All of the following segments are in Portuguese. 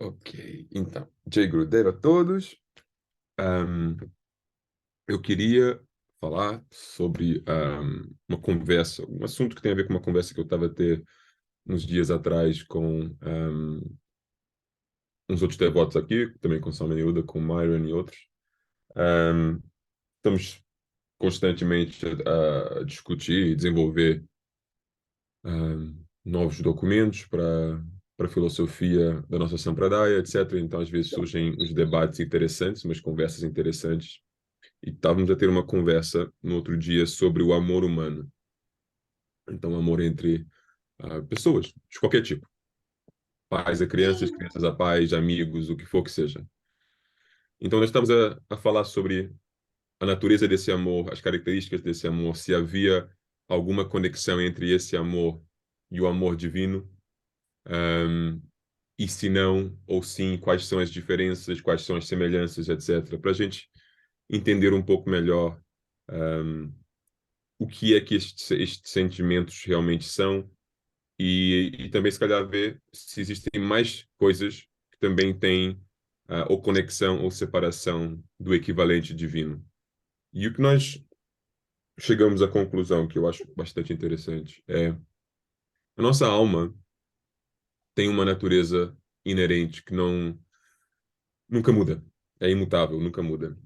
Ok, então, Jay Grudeiro a todos. Ahm, eu queria falar sobre uma conversa, um assunto que tem a ver com uma conversa que eu estava a ter uns dias atrás com uns outros devotos aqui, também com Salman Yehuda, com Myron e outros. Ahm, estamos constantemente a discutir e desenvolver novos documentos para a filosofia da nossa Sampradaya, etc. Então, às vezes surgem uns debates interessantes, umas conversas interessantes. E estávamos a ter uma conversa no outro dia sobre o amor humano. Então, amor entre pessoas, de qualquer tipo. Pais a crianças, crianças a pais, amigos, o que for que seja. Então, nós estamos a falar sobre a natureza desse amor, as características desse amor, se havia alguma conexão entre esse amor e o amor divino, ahm, e se não, ou sim, quais são as diferenças, quais são as semelhanças, etc. Para a gente entender um pouco melhor o que é que estes sentimentos realmente são e também, se calhar, ver se existem mais coisas que também têm ou conexão ou separação do equivalente divino. E o que nós chegamos à conclusão, que eu acho bastante interessante, é a nossa alma tem uma natureza inerente que não nunca muda, é imutável, nunca muda.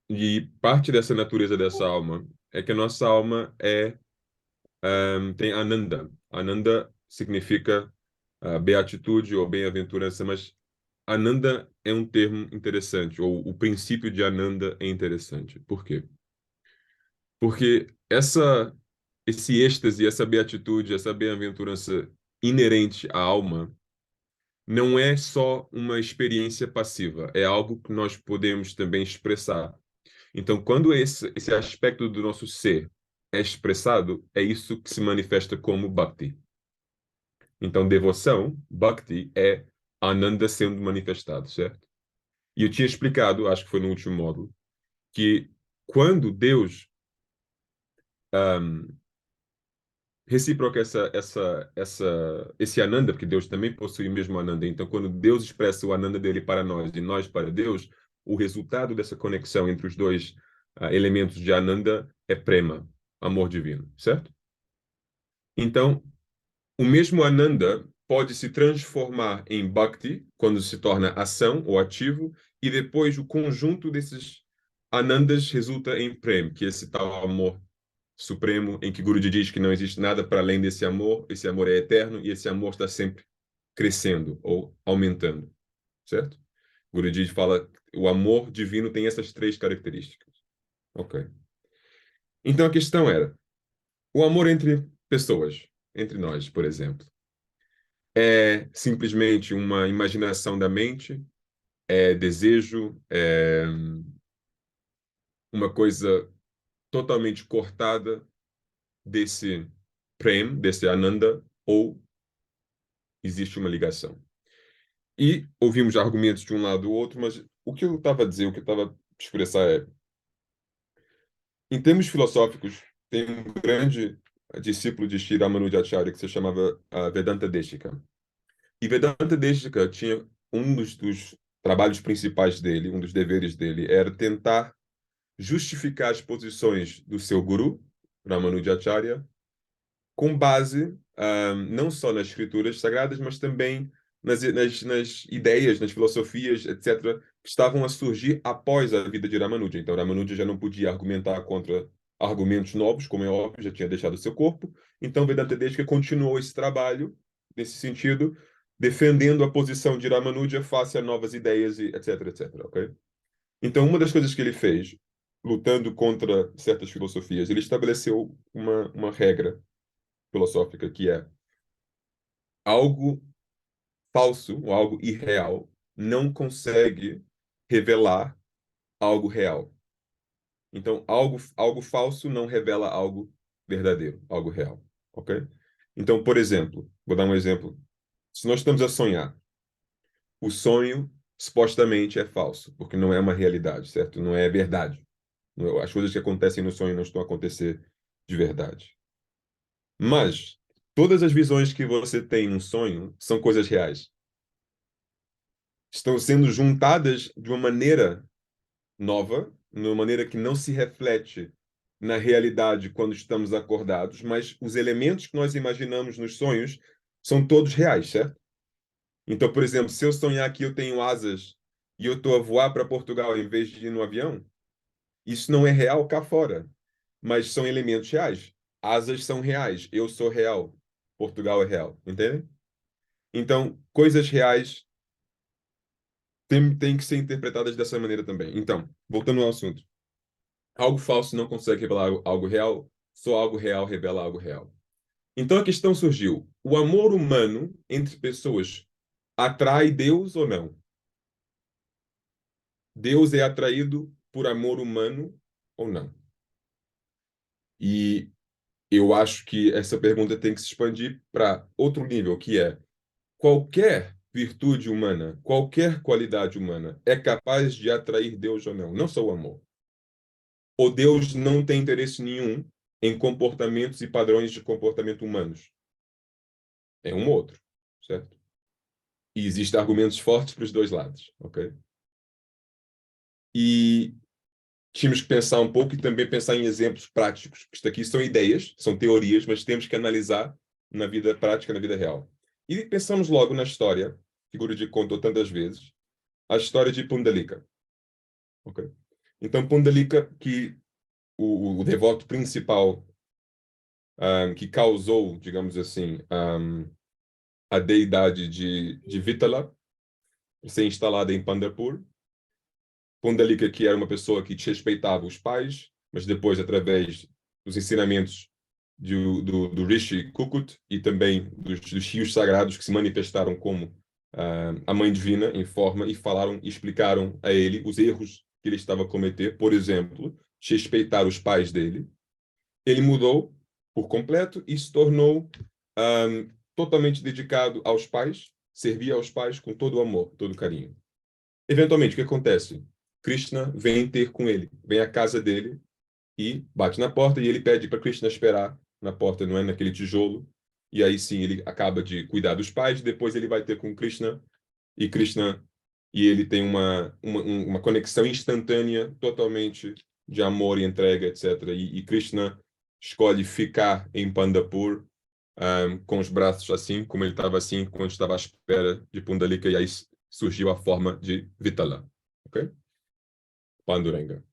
E parte dessa natureza dessa alma é que a nossa alma tem Ananda. Ananda significa beatitude ou bem-aventurança, mas Ananda é um termo interessante, ou o princípio de Ananda é interessante. Por quê? Porque esse êxtase, essa beatitude, essa bem-aventurança inerente à alma, não é só uma experiência passiva, é algo que nós podemos também expressar. Então, quando esse aspecto do nosso ser é expressado, é isso que se manifesta como Bhakti. Então, devoção, Bhakti, é Ananda sendo manifestado, certo? E eu tinha explicado, acho que foi no último módulo, que quando Deus um, recíproca esse Ananda, porque Deus também possui o mesmo Ananda, então quando Deus expressa o Ananda dele para nós e nós para Deus, o resultado dessa conexão entre os dois elementos de Ananda é Prema, amor divino, certo? Então, o mesmo Ananda pode se transformar em Bhakti, quando se torna ação ou ativo, e depois o conjunto desses Anandas resulta em Prem, que é esse tal amor supremo, em que Guruji diz que não existe nada para além desse amor, esse amor é eterno e esse amor está sempre crescendo ou aumentando, certo? Guruji fala que o amor divino tem essas três características. Ok. Então a questão era, o amor entre pessoas, entre nós, por exemplo, é simplesmente uma imaginação da mente, é desejo, é uma coisa totalmente cortada desse prem, desse ananda, ou existe uma ligação. E ouvimos argumentos de um lado do outro, mas o que eu estava a dizer, o que eu estava a expressar é, em termos filosóficos, tem um grande discípulo de Sri Ramanujacharya que se chamava Vedanta Deshika. E Vedanta Deshika tinha dos trabalhos principais dele, um dos deveres dele, era tentar justificar as posições do seu guru, Ramanujacharya, com base não só nas escrituras sagradas, mas também nas ideias, nas filosofias, etc., que estavam a surgir após a vida de Ramanuja. Então, Ramanuja já não podia argumentar contra argumentos novos, como é óbvio, já tinha deixado seu corpo. Então, Vedanta Dedika continuou esse trabalho, nesse sentido, defendendo a posição de Ramanuja face a novas ideias, e etc., etc., ok? Então, uma das coisas que ele fez, lutando contra certas filosofias, ele estabeleceu uma regra filosófica que é algo falso ou algo irreal não consegue revelar algo real. Então, algo falso não revela algo verdadeiro, algo real, ok? Então, por exemplo, vou dar um exemplo. Se nós estamos a sonhar, o sonho supostamente é falso, porque não é uma realidade, certo? Não é verdade. As coisas que acontecem no sonho não estão a acontecer de verdade. Mas todas as visões que você tem num sonho são coisas reais. estão sendo juntadas de uma maneira nova, de uma maneira que não se reflete na realidade quando estamos acordados, mas os elementos que nós imaginamos nos sonhos são todos reais, certo? Então, por exemplo, se eu sonhar que eu tenho asas e eu estou a voar para Portugal em vez de ir no avião, isso não é real cá fora, mas são elementos reais. Asas são reais, eu sou real, Portugal é real, entende? Então, coisas reais têm que ser interpretadas dessa maneira também. Então, voltando ao assunto. Algo falso não consegue revelar algo real, só algo real revela algo real. Então a questão surgiu: o amor humano entre pessoas atrai Deus ou não? Deus é atraído por amor humano ou não? E eu acho que essa pergunta tem que se expandir para outro nível, que é: qualquer virtude humana, qualquer qualidade humana é capaz de atrair Deus ou não? Não só o amor. Ou Deus não tem interesse nenhum em comportamentos e padrões de comportamento humanos? É um ou outro, certo? E existem argumentos fortes para os dois lados, ok? E tínhamos que pensar um pouco e também pensar em exemplos práticos. Isto aqui são ideias, são teorias, mas temos que analisar na vida prática, na vida real. E pensamos logo na história, figura de contou tantas vezes, a história de Pundalika, ok? Então, Pundalika, que o devoto principal que causou, digamos assim, a deidade de Vitala ser instalada em Pandharpur. Pundalika, que era uma pessoa que desrespeitava os pais, mas depois, através dos ensinamentos do Rishi Kukut e também dos rios sagrados que se manifestaram como a Mãe Divina em forma e falaram e explicaram a ele os erros que ele estava a cometer, por exemplo, desrespeitar os pais dele. Ele mudou por completo e se tornou totalmente dedicado aos pais, servia aos pais com todo o amor, todo o carinho. Eventualmente, o que acontece? Krishna vem ter com ele, vem à casa dele e bate na porta e ele pede para Krishna esperar na porta, não é naquele tijolo. E aí sim ele acaba de cuidar dos pais, depois ele vai ter com Krishna e ele tem uma conexão instantânea, totalmente de amor e entrega, etc. E Krishna escolhe ficar em Pandharpur com os braços assim, como ele estava assim, quando estava à espera de Pundalika, e aí surgiu a forma de Vitala. Ok? Panduranga.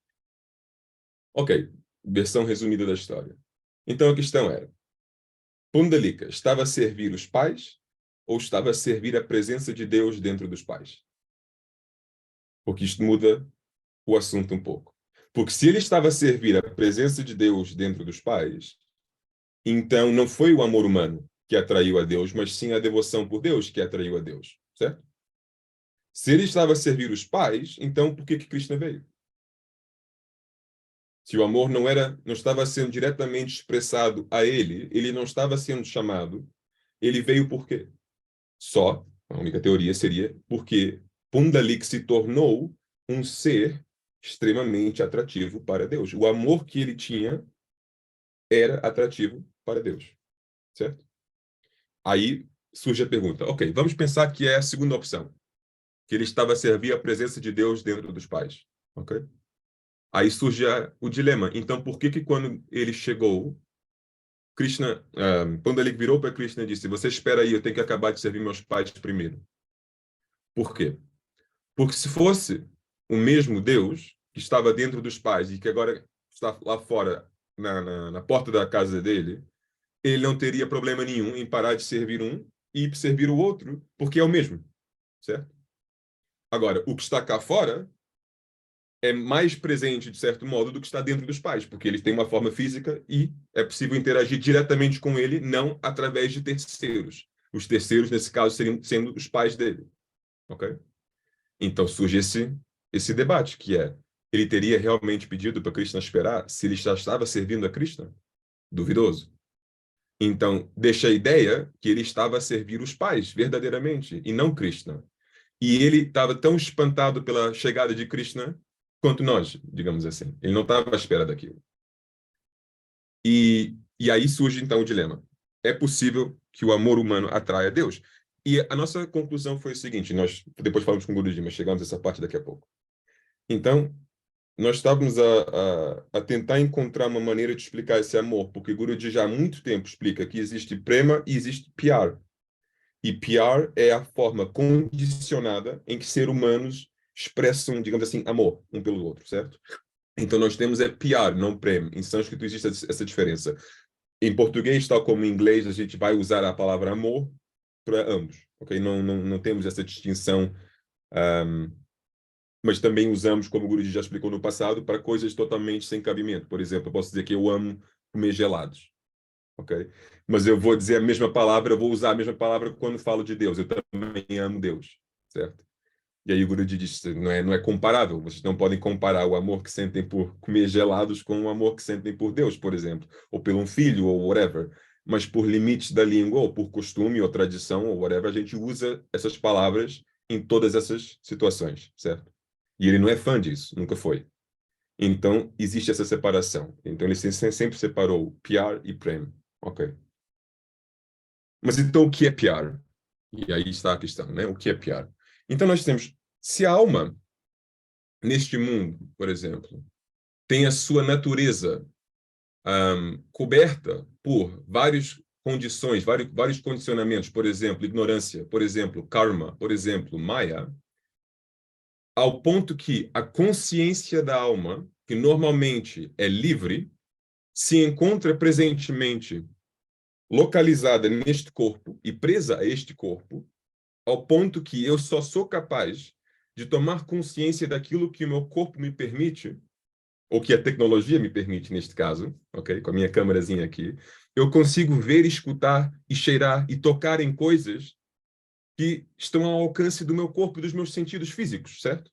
Ok, versão resumida da história. Então a questão era: Pundalika estava a servir os pais ou estava a servir a presença de Deus dentro dos pais? Porque isto muda o assunto um pouco. Porque se ele estava a servir a presença de Deus dentro dos pais, então não foi o amor humano que atraiu a Deus, mas sim a devoção por Deus que atraiu a Deus, certo? Se ele estava a servir os pais, então por que Krishna veio? Se o amor não estava sendo diretamente expressado a ele, ele não estava sendo chamado, ele veio por quê? Só, a única teoria seria porque Pundalik se tornou um ser extremamente atrativo para Deus. O amor que ele tinha era atrativo para Deus, certo? Aí surge a pergunta, ok, vamos pensar que é a segunda opção, que ele estava a servir a presença de Deus dentro dos pais, ok? Aí surge o dilema. Então, por que quando ele chegou, Krishna, quando ele virou para Krishna e disse: "Você espera aí, eu tenho que acabar de servir meus pais primeiro"? Por quê? Porque se fosse o mesmo Deus que estava dentro dos pais e que agora está lá fora na porta da casa dele, ele não teria problema nenhum em parar de servir um e servir o outro, porque é o mesmo, certo? Agora, o que está cá fora é mais presente, de certo modo, do que está dentro dos pais, porque eles têm uma forma física e é possível interagir diretamente com ele, não através de terceiros. Os terceiros, nesse caso, seriam sendo os pais dele, ok? Então surge esse debate, que é, ele teria realmente pedido para Krishna esperar se ele já estava servindo a Krishna? Duvidoso. Então, deixa a ideia que ele estava a servir os pais, verdadeiramente, e não Krishna. E ele estava tão espantado pela chegada de Krishna quanto nós, digamos assim. Ele não estava à espera daquilo. E aí surge, então, o dilema. É possível que o amor humano atraia Deus? E a nossa conclusão foi o seguinte, nós depois falamos com o Guruji, mas chegamos a essa parte daqui a pouco. Então, nós estávamos a tentar encontrar uma maneira de explicar esse amor, porque o Guruji já há muito tempo explica que existe prema e existe pyar. E pyar é a forma condicionada em que seres humanos expressam, digamos assim, amor um pelo outro, certo? Então nós temos pyar, não prem. Em sânscrito existe essa diferença. Em português, tal como em inglês, a gente vai usar a palavra amor para ambos, ok? Não temos essa distinção, um, mas também usamos, como o Guruji já explicou no passado, para coisas totalmente sem cabimento. Por exemplo, eu posso dizer que eu amo comer gelados, ok? Mas eu vou dizer a mesma palavra, eu vou usar a mesma palavra quando falo de Deus. Eu também amo Deus, certo? E aí o Guruji diz, não é comparável. Vocês não podem comparar o amor que sentem por comer gelados com o amor que sentem por Deus, por exemplo, ou por um filho, ou whatever. Mas por limites da língua, ou por costume, ou tradição, ou whatever, a gente usa essas palavras em todas essas situações, certo? E ele não é fã disso, nunca foi. Então, existe essa separação. Então, ele sempre separou Pyar e Prem. Ok. Mas então, o que é Pyar? E aí está a questão, né? O que é Pyar? Então, nós temos, se a alma neste mundo, por exemplo, tem a sua natureza coberta por várias condições, vários condicionamentos, por exemplo, ignorância, por exemplo, karma, por exemplo, maya, ao ponto que a consciência da alma, que normalmente é livre, se encontra presentemente localizada neste corpo e presa a este corpo, ao ponto que eu só sou capaz de tomar consciência daquilo que o meu corpo me permite, ou que a tecnologia me permite neste caso, ok? Com a minha câmerazinha aqui, eu consigo ver, escutar e cheirar e tocar em coisas que estão ao alcance do meu corpo e dos meus sentidos físicos, certo?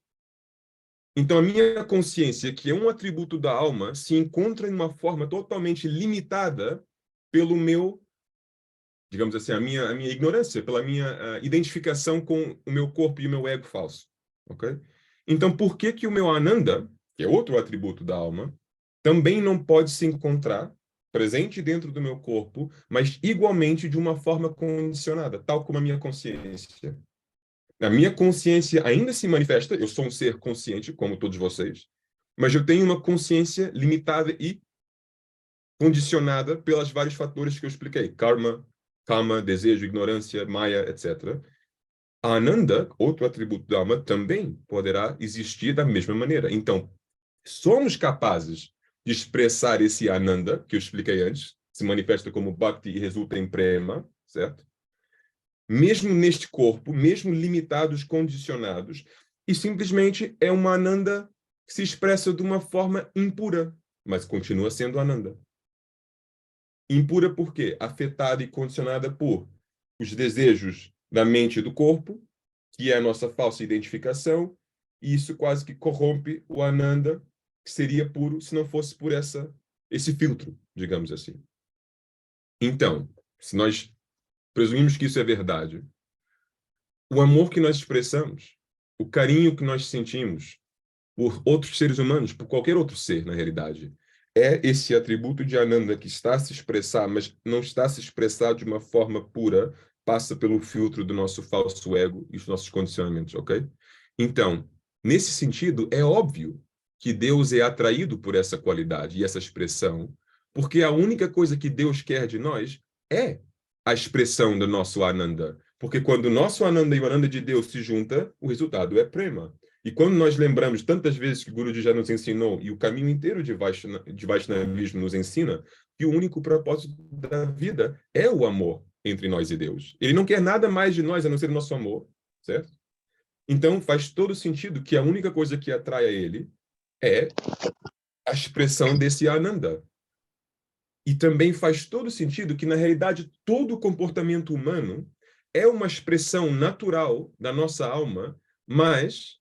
Então a minha consciência, que é um atributo da alma, se encontra em uma forma totalmente limitada pelo meu, digamos assim, a minha ignorância, pela minha identificação com o meu corpo e o meu ego falso, ok? Então por que que o meu Ananda, que é outro atributo da alma, também não pode se encontrar presente dentro do meu corpo, mas igualmente de uma forma condicionada, tal como a minha consciência? A minha consciência ainda se manifesta, eu sou um ser consciente, como todos vocês, mas eu tenho uma consciência limitada e condicionada pelos vários fatores que eu expliquei: karma, kama, desejo, ignorância, maya, etc. A Ananda, outro atributo da alma, também poderá existir da mesma maneira. Então, somos capazes de expressar esse Ananda, que eu expliquei antes, se manifesta como Bhakti e resulta em Prema, certo? Mesmo neste corpo, mesmo limitados, condicionados, e simplesmente é uma Ananda que se expressa de uma forma impura, mas continua sendo Ananda. Impura por quê? Afetada e condicionada por os desejos da mente e do corpo, que é a nossa falsa identificação, e isso quase que corrompe o Ananda, que seria puro se não fosse por esse filtro, digamos assim. Então, se nós presumimos que isso é verdade, o amor que nós expressamos, o carinho que nós sentimos por outros seres humanos, por qualquer outro ser, na realidade, é esse atributo de Ananda que está a se expressar, mas não está a se expressar de uma forma pura, passa pelo filtro do nosso falso ego e os nossos condicionamentos, ok? Então, nesse sentido, é óbvio que Deus é atraído por essa qualidade e essa expressão, porque a única coisa que Deus quer de nós é a expressão do nosso Ananda. Porque quando o nosso Ananda e o Ananda de Deus se juntam, o resultado é Prema. E quando nós lembramos tantas vezes que o Guruji já nos ensinou, e o caminho inteiro de Vaishnavismo nos ensina, que o único propósito da vida é o amor entre nós e Deus. Ele não quer nada mais de nós a não ser o nosso amor, certo? Então faz todo sentido que a única coisa que atrai a ele é a expressão desse Ananda. E também faz todo sentido que, na realidade, todo o comportamento humano é uma expressão natural da nossa alma, mas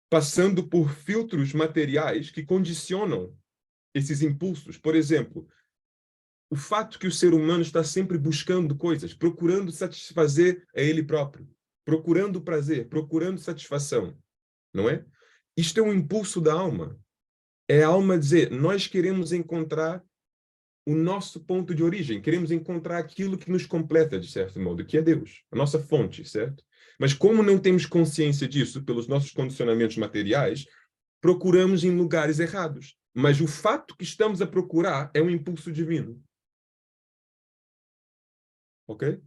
passando por filtros materiais que condicionam esses impulsos. Por exemplo, o fato que o ser humano está sempre buscando coisas, procurando satisfazer a ele próprio, procurando prazer, procurando satisfação, não é? Isto é um impulso da alma. É a alma dizer, nós queremos encontrar o nosso ponto de origem, queremos encontrar aquilo que nos completa, de certo modo, que é Deus, a nossa fonte, certo? Mas como não temos consciência disso pelos nossos condicionamentos materiais, procuramos em lugares errados. Mas o fato que estamos a procurar é um impulso divino. Ok?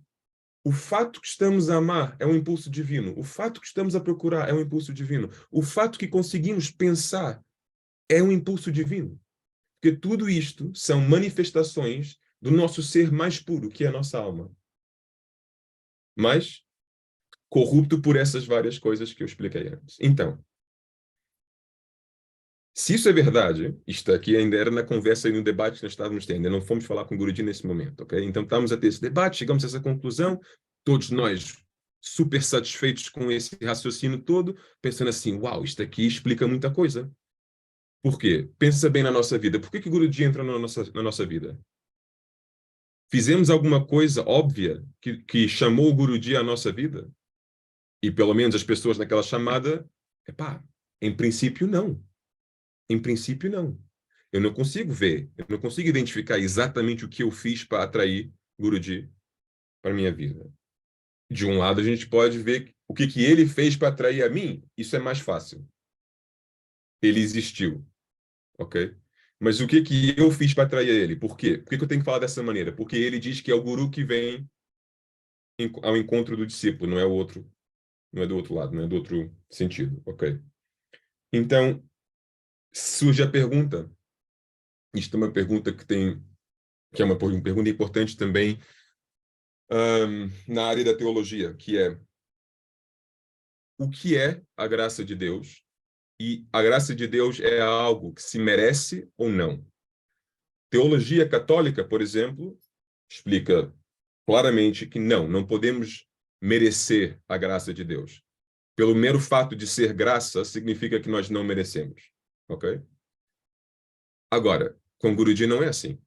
O fato que estamos a amar é um impulso divino. O fato que estamos a procurar é um impulso divino. O fato que conseguimos pensar é um impulso divino. Porque tudo isto são manifestações do nosso ser mais puro, que é a nossa alma. Mas corrupto por essas várias coisas que eu expliquei antes. Então, se isso é verdade, isto aqui ainda era na conversa e no debate que nós estávamos tendo, ainda não fomos falar com o Guruji nesse momento, ok? Então estamos a ter esse debate, chegamos a essa conclusão, todos nós super satisfeitos com esse raciocínio todo, pensando assim, uau, isto aqui explica muita coisa. Por quê? Pensa bem na nossa vida. Por que o Guruji entra na nossa vida? Fizemos alguma coisa óbvia que chamou o Guruji à nossa vida? E pelo menos as pessoas naquela chamada, epá, em princípio não. Em princípio não. Eu não consigo ver, eu não consigo identificar exatamente o que eu fiz para atrair Guruji para minha vida. De um lado, a gente pode ver o que ele fez para atrair a mim. Isso é mais fácil. Ele existiu, ok? Mas o que eu fiz para atrair ele? Por quê? Por que eu tenho que falar dessa maneira? Porque ele diz que é o guru que vem ao encontro do discípulo, não é o outro, não é do outro lado, não é do outro sentido, ok? Então, surge a pergunta. Isto é uma pergunta que é uma pergunta importante também na área da teologia, que é o que é a graça de Deus? E a graça de Deus é algo que se merece ou não? Teologia católica, por exemplo, explica claramente que não podemos merecer a graça de Deus. Pelo mero fato de ser graça, significa que nós não merecemos, ok? Agora, com Guruji não é assim.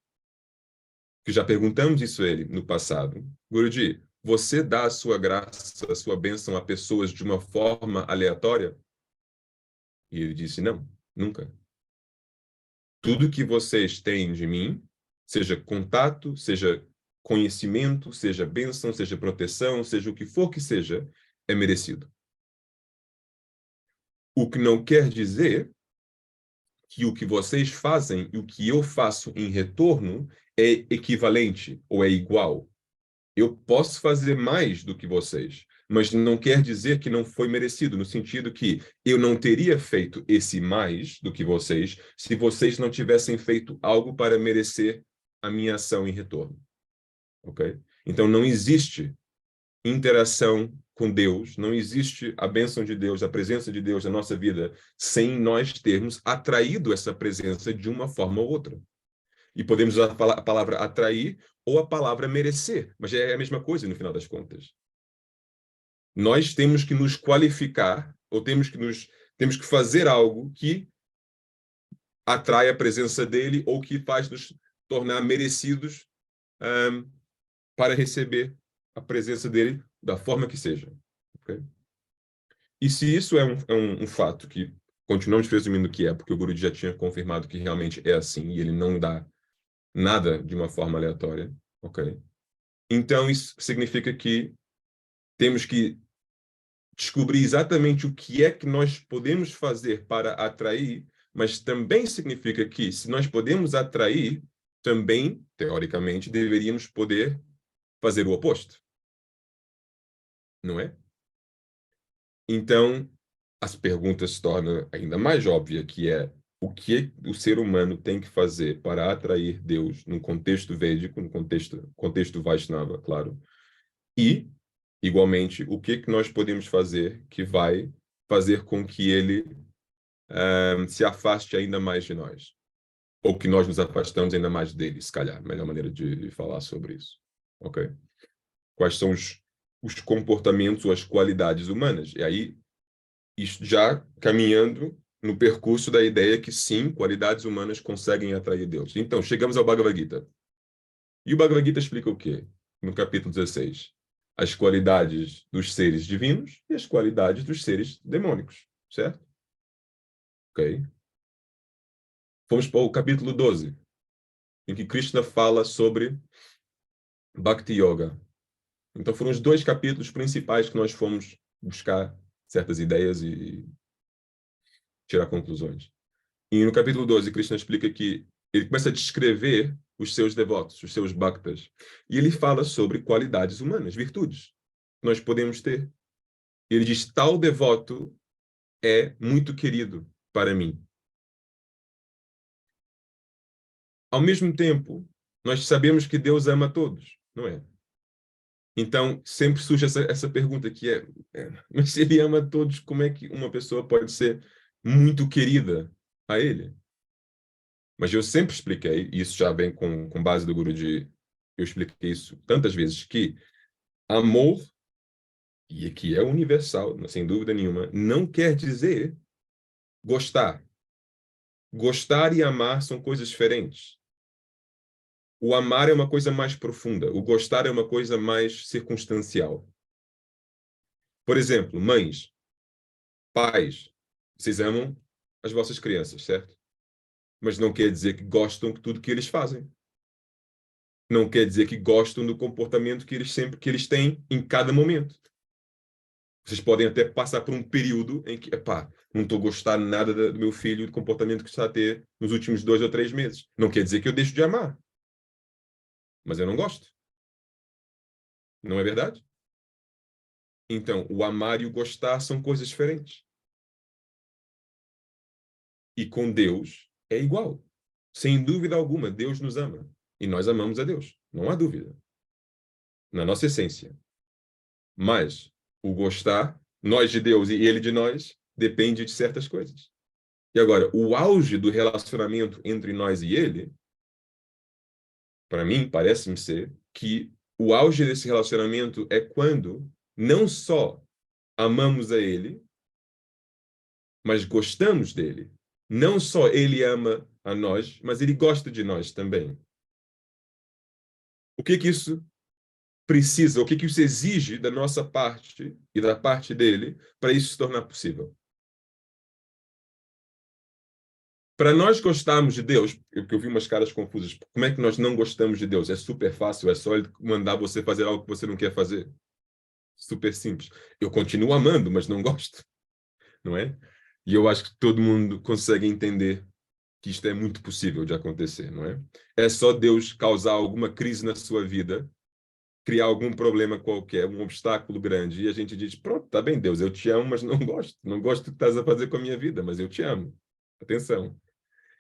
Que já perguntamos isso a ele no passado. Guruji, você dá a sua graça, a sua bênção a pessoas de uma forma aleatória? E ele disse, não, nunca. Tudo que vocês têm de mim, seja contato, seja conhecimento, seja bênção, seja proteção, seja o que for que seja, é merecido. O que não quer dizer que o que vocês fazem e o que eu faço em retorno é equivalente ou é igual. Eu posso fazer mais do que vocês, mas não quer dizer que não foi merecido, no sentido que eu não teria feito esse mais do que vocês se vocês não tivessem feito algo para merecer a minha ação em retorno, ok? Então não existe interação com Deus, não existe a bênção de Deus, a presença de Deus na nossa vida sem nós termos atraído essa presença de uma forma ou outra. E podemos usar a palavra atrair ou a palavra merecer, mas é a mesma coisa no final das contas. Nós temos que nos qualificar ou temos que fazer algo que atrai a presença dele ou que faz nos tornar merecidos para receber a presença dele da forma que seja. Okay? E se isso é um fato que continuamos presumindo que é, porque o Guruji já tinha confirmado que realmente é assim e ele não dá nada de uma forma aleatória, ok? Então isso significa que temos que descobrir exatamente o que é que nós podemos fazer para atrair, mas também significa que se nós podemos atrair, também, teoricamente, deveríamos poder fazer o oposto, não é? Então, as perguntas se tornam ainda mais óbvia, que é o que o ser humano tem que fazer para atrair Deus no contexto védico, no contexto Vaishnava, claro, e, igualmente, o que nós podemos fazer que vai fazer com que ele se afaste ainda mais de nós, ou que nós nos afastamos ainda mais dele, se calhar, melhor maneira de falar sobre isso, ok? Quais são os comportamentos ou as qualidades humanas? E aí já caminhando no percurso da ideia que sim, qualidades humanas conseguem atrair Deus. Então, chegamos ao Bhagavad Gita. E o Bhagavad Gita explica o quê? No capítulo 16. As qualidades dos seres divinos e as qualidades dos seres demônicos, certo? Ok? Vamos para o capítulo 12. em que Krishna fala sobre Bhakti Yoga. Então foram os 2 capítulos principais que nós fomos buscar certas ideias e tirar conclusões. E no capítulo 12, Krishna explica que ele começa a descrever os seus devotos, os seus bhaktas. E ele fala sobre qualidades humanas, virtudes que nós podemos ter. E ele diz, tal devoto é muito querido para mim. Ao mesmo tempo, nós sabemos que Deus ama todos, não é? Então, sempre surge essa pergunta que mas se ele ama todos, como é que uma pessoa pode ser muito querida a ele? Mas eu sempre expliquei, e isso já vem com base do Guruji, eu expliquei isso tantas vezes, que amor, e aqui é universal, sem dúvida nenhuma, não quer dizer gostar. Gostar e amar são coisas diferentes. O amar é uma coisa mais profunda, o gostar é uma coisa mais circunstancial. Por exemplo, mães, pais, vocês amam as vossas crianças, certo? Mas não quer dizer que gostam de tudo que eles fazem. Não quer dizer que gostam do comportamento que eles têm em cada momento. Vocês podem até passar por um período em que, epá, não estou gostando nada do meu filho, do comportamento que está a ter nos últimos 2 ou 3 meses. Não quer dizer que eu deixo de amar. Mas eu não gosto. Não é verdade? Então, o amar e o gostar são coisas diferentes. E com Deus é igual. Sem dúvida alguma, Deus nos ama. E nós amamos a Deus. Não há dúvida. Na nossa essência. Mas o gostar, nós de Deus e Ele de nós, depende de certas coisas. E agora, o auge do relacionamento entre nós e Ele, para mim, parece-me ser que o auge desse relacionamento é quando não só amamos a Ele, mas gostamos dele. Não só Ele ama a nós, mas Ele gosta de nós também. O que que isso precisa, o que que isso exige da nossa parte e da parte dele para isso se tornar possível? Para nós gostarmos de Deus, porque eu vi umas caras confusas, como é que nós não gostamos de Deus? É super fácil, é só Ele mandar você fazer algo que você não quer fazer. Super simples. Eu continuo amando, mas não gosto, não é? E eu acho que todo mundo consegue entender que isto é muito possível de acontecer, não é? É só Deus causar alguma crise na sua vida, criar algum problema qualquer, um obstáculo grande, e a gente diz, pronto, tá bem, Deus, eu te amo, mas não gosto. Não gosto do que estás a fazer com a minha vida, mas eu te amo. Atenção.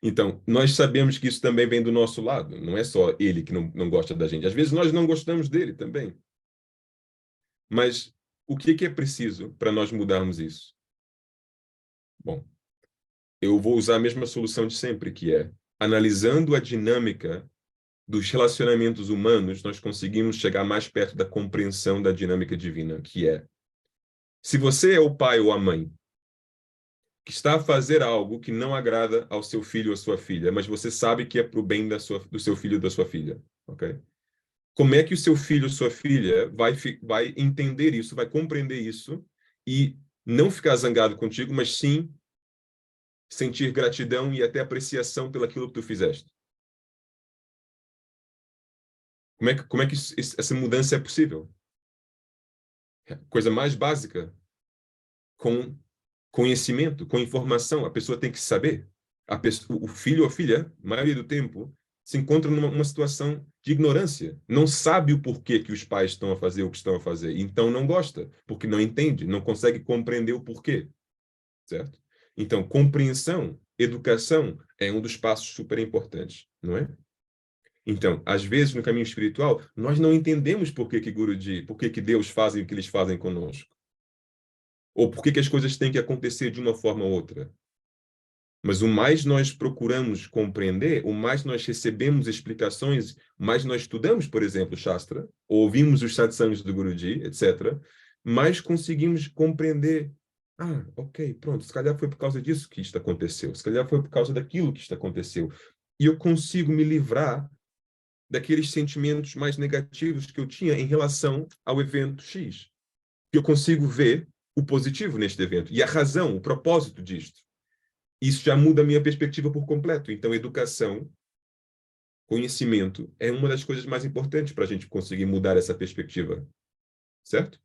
Então, nós sabemos que isso também vem do nosso lado. Não é só ele que não gosta da gente. Às vezes nós não gostamos dele também. Mas o que é preciso para nós mudarmos isso? Bom, eu vou usar a mesma solução de sempre, que é analisando a dinâmica dos relacionamentos humanos, nós conseguimos chegar mais perto da compreensão da dinâmica divina, que é, se você é o pai ou a mãe que está a fazer algo que não agrada ao seu filho ou à sua filha, mas você sabe que é para o bem do seu filho ou da sua filha, ok? Como é que o seu filho ou sua filha vai entender isso, vai compreender isso e não ficar zangado contigo, mas sim sentir gratidão e até apreciação pelaquilo que tu fizeste? Como é que essa mudança é possível? Coisa mais básica, com conhecimento, com informação. A pessoa tem que saber. O filho ou a filha, a maioria do tempo, se encontra numa situação de ignorância. Não sabe o porquê que os pais estão a fazer o que estão a fazer. Então não gosta, porque não entende, não consegue compreender o porquê. Certo? Então, compreensão, educação é um dos passos super importantes, não é? Então, às vezes, no caminho espiritual, nós não entendemos por que que Deus fazem o que eles fazem conosco. Ou por que que as coisas têm que acontecer de uma forma ou outra. Mas o mais nós procuramos compreender, o mais nós recebemos explicações, mais nós estudamos, por exemplo, Shastra, ou ouvimos os satsangs do Guruji, etc., mais conseguimos compreender. Ah, ok, pronto, se calhar foi por causa disso que isto aconteceu, se calhar foi por causa daquilo que isto aconteceu. E eu consigo me livrar daqueles sentimentos mais negativos que eu tinha em relação ao evento X. Eu consigo ver o positivo neste evento e a razão, o propósito disto. Isso já muda a minha perspectiva por completo. Então, educação Conhecimento é uma das coisas mais importantes para a gente conseguir mudar essa perspectiva, certo?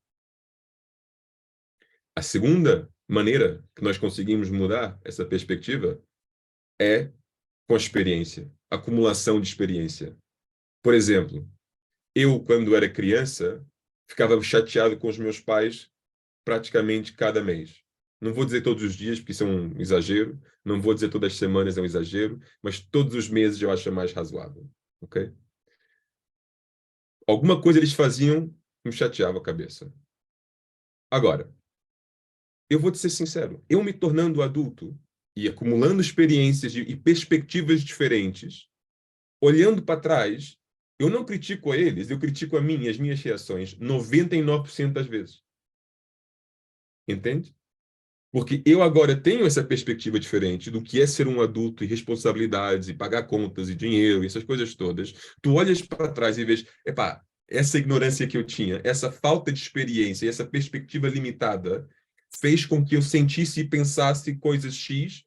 A segunda maneira que nós conseguimos mudar essa perspectiva é com a experiência, acumulação de experiência. Por exemplo, eu, quando era criança, ficava chateado com os meus pais praticamente cada mês. Não vou dizer todos os dias, porque isso é um exagero. Não vou dizer todas as semanas, é um exagero. Mas todos os meses eu acho mais razoável. Ok? Alguma coisa eles faziam que me chateava a cabeça. Agora, eu vou te ser sincero. Eu me tornando adulto e acumulando experiências e perspectivas diferentes, olhando para trás, eu não critico a eles, eu critico a mim e as minhas reações 99% das vezes. Entende? Porque eu agora tenho essa perspectiva diferente do que é ser um adulto e responsabilidades e pagar contas e dinheiro e essas coisas todas. Tu olhas para trás e vês, epá, essa ignorância que eu tinha, essa falta de experiência, essa perspectiva limitada fez com que eu sentisse e pensasse coisas X